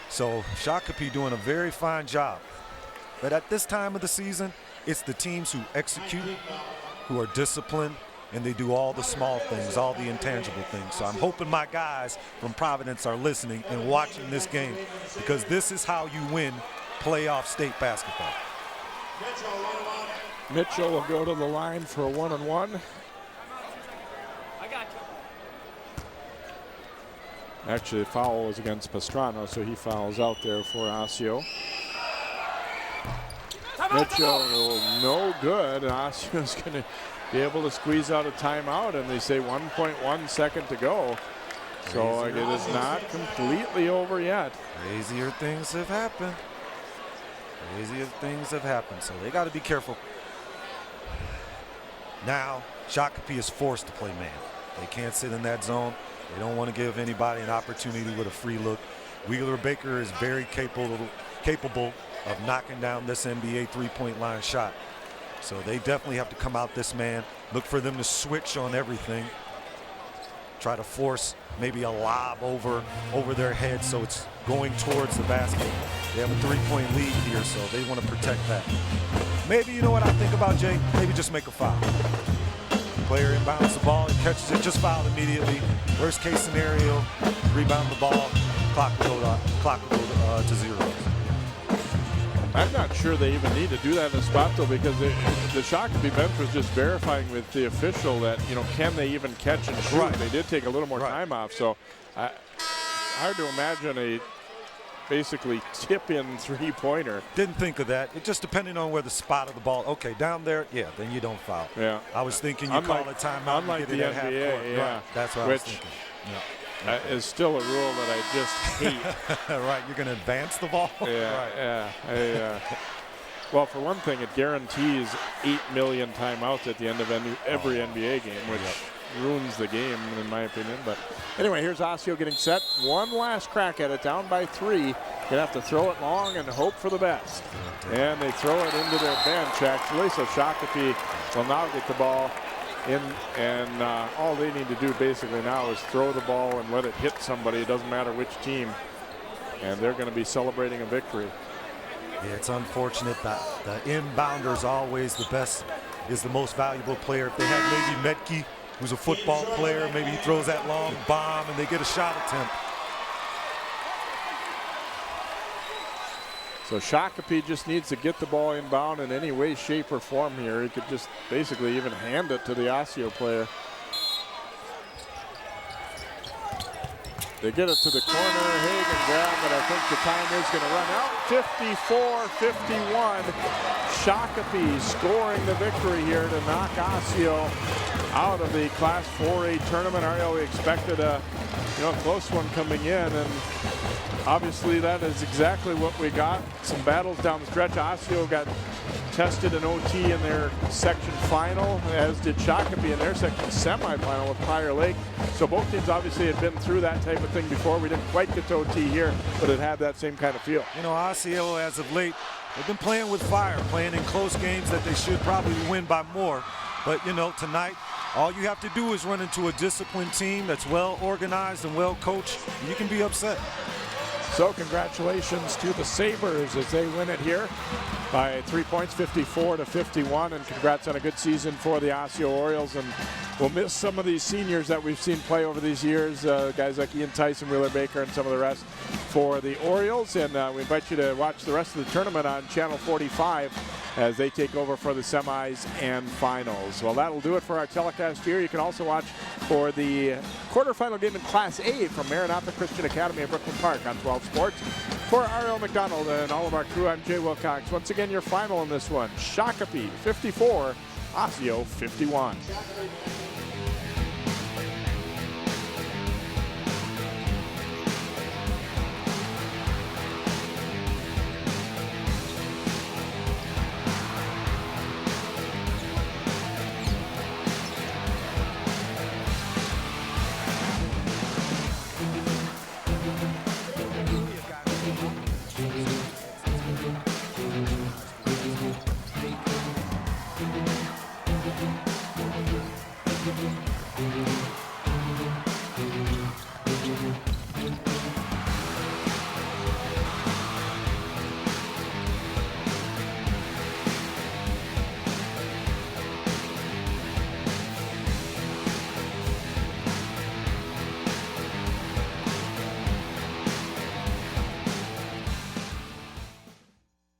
So Shakopee doing a very fine job. But at this time of the season, it's the teams who execute, who are disciplined, and they do all the small things, all the intangible things. So I'm hoping my guys from Providence are listening and watching this game, because this is how you win playoff state basketball. Mitchell will go to the line for a 1-on-1. Actually, the foul was against Pastrano, so he fouls out there for Osseo. Mitchell, no good. Osseo's going to be able to squeeze out a timeout, and they say 1.1 second to go. So it is not completely over yet. Crazier things have happened. Crazier things have happened, so they got to be careful. Now, Shakopee is forced to play man. They can't sit in that zone. They don't want to give anybody an opportunity with a free look. Wheeler Baker is very capable of knocking down this NBA three-point line shot. So they definitely have to come out this man, look for them to switch on everything, try to force maybe a lob over their head so it's going towards the basket. They have a three-point lead here, so they want to protect that. Maybe, you know what I think about, Jay? Maybe just make a foul. Player inbounds the ball and catches it, just foul immediately. Worst case scenario, rebound the ball, clock will go to 0. I'm not sure they even need to do that in the spot, though, because the Shakopee bench was just verifying with the official that, you know, can they even catch and shoot? Right. They did take a little more time off, so hard to imagine a basically tip-in three-pointer. Didn't think of that. It just depending on where the spot of the ball. Okay, down there, yeah, then you don't foul. Yeah. I was thinking you call a timeout. Unlike the NBA, yeah. Right. That's what I was thinking. Yeah. Is still a rule that I just hate. Right, you're going to advance the ball? Yeah, right. Well, for one thing, it guarantees 8 million timeouts at the end of every NBA game, which ruins the game, in my opinion. But anyway, here's Osseo getting set. One last crack at it, down by 3. Gonna have to throw it long and hope for the best. And they throw it into their bench, actually, so Shakopee will now get the ball in, and all they need to do basically now is throw the ball and let it hit somebody. It doesn't matter which team, and they're going to be celebrating a victory. Yeah, it's unfortunate that the inbounder is always the best, is the most valuable player. If they had maybe Metke, who's a football player, maybe he throws that long bomb and they get a shot attempt. So Shakopee just needs to get the ball inbound in any way, shape, or form here. He could just basically even hand it to the Osseo player. They get it to the corner. Hagen grab, but I think the time is going to run out. 54-51. Shakopee scoring the victory here to knock Osseo out of the Class 4A tournament. Ariel, we expected a close one coming in, and obviously that is exactly what we got. Some battles down the stretch. Osseo got tested in OT in their section final, as did Shakopee in their section semifinal with Prior Lake. So both teams obviously had been through that type of thing before. We didn't quite get to OT here, but it had that same kind of feel. Osseo, as of late, they've been playing with fire, playing in close games that they should probably win by more. But, tonight, all you have to do is run into a disciplined team that's well organized and well coached, and you can be upset. So congratulations to the Sabres as they win it here by 3 points, 54-51, and congrats on a good season for the Osseo Orioles. And we'll miss some of these seniors that we've seen play over these years, guys like Ian Tyson, Wheeler Baker, and some of the rest for the Orioles. And we invite you to watch the rest of the tournament on Channel 45 as they take over for the semis and finals. Well, that'll do it for our telecast here. You can also watch for the quarterfinal game in Class A from Maranatha Christian Academy at Brooklyn Park on 12 Sports. For Ariel McDonald and all of our crew, I'm Jay Wilcox. Once again, your final in this one, Shakopee 54, Osseo 51.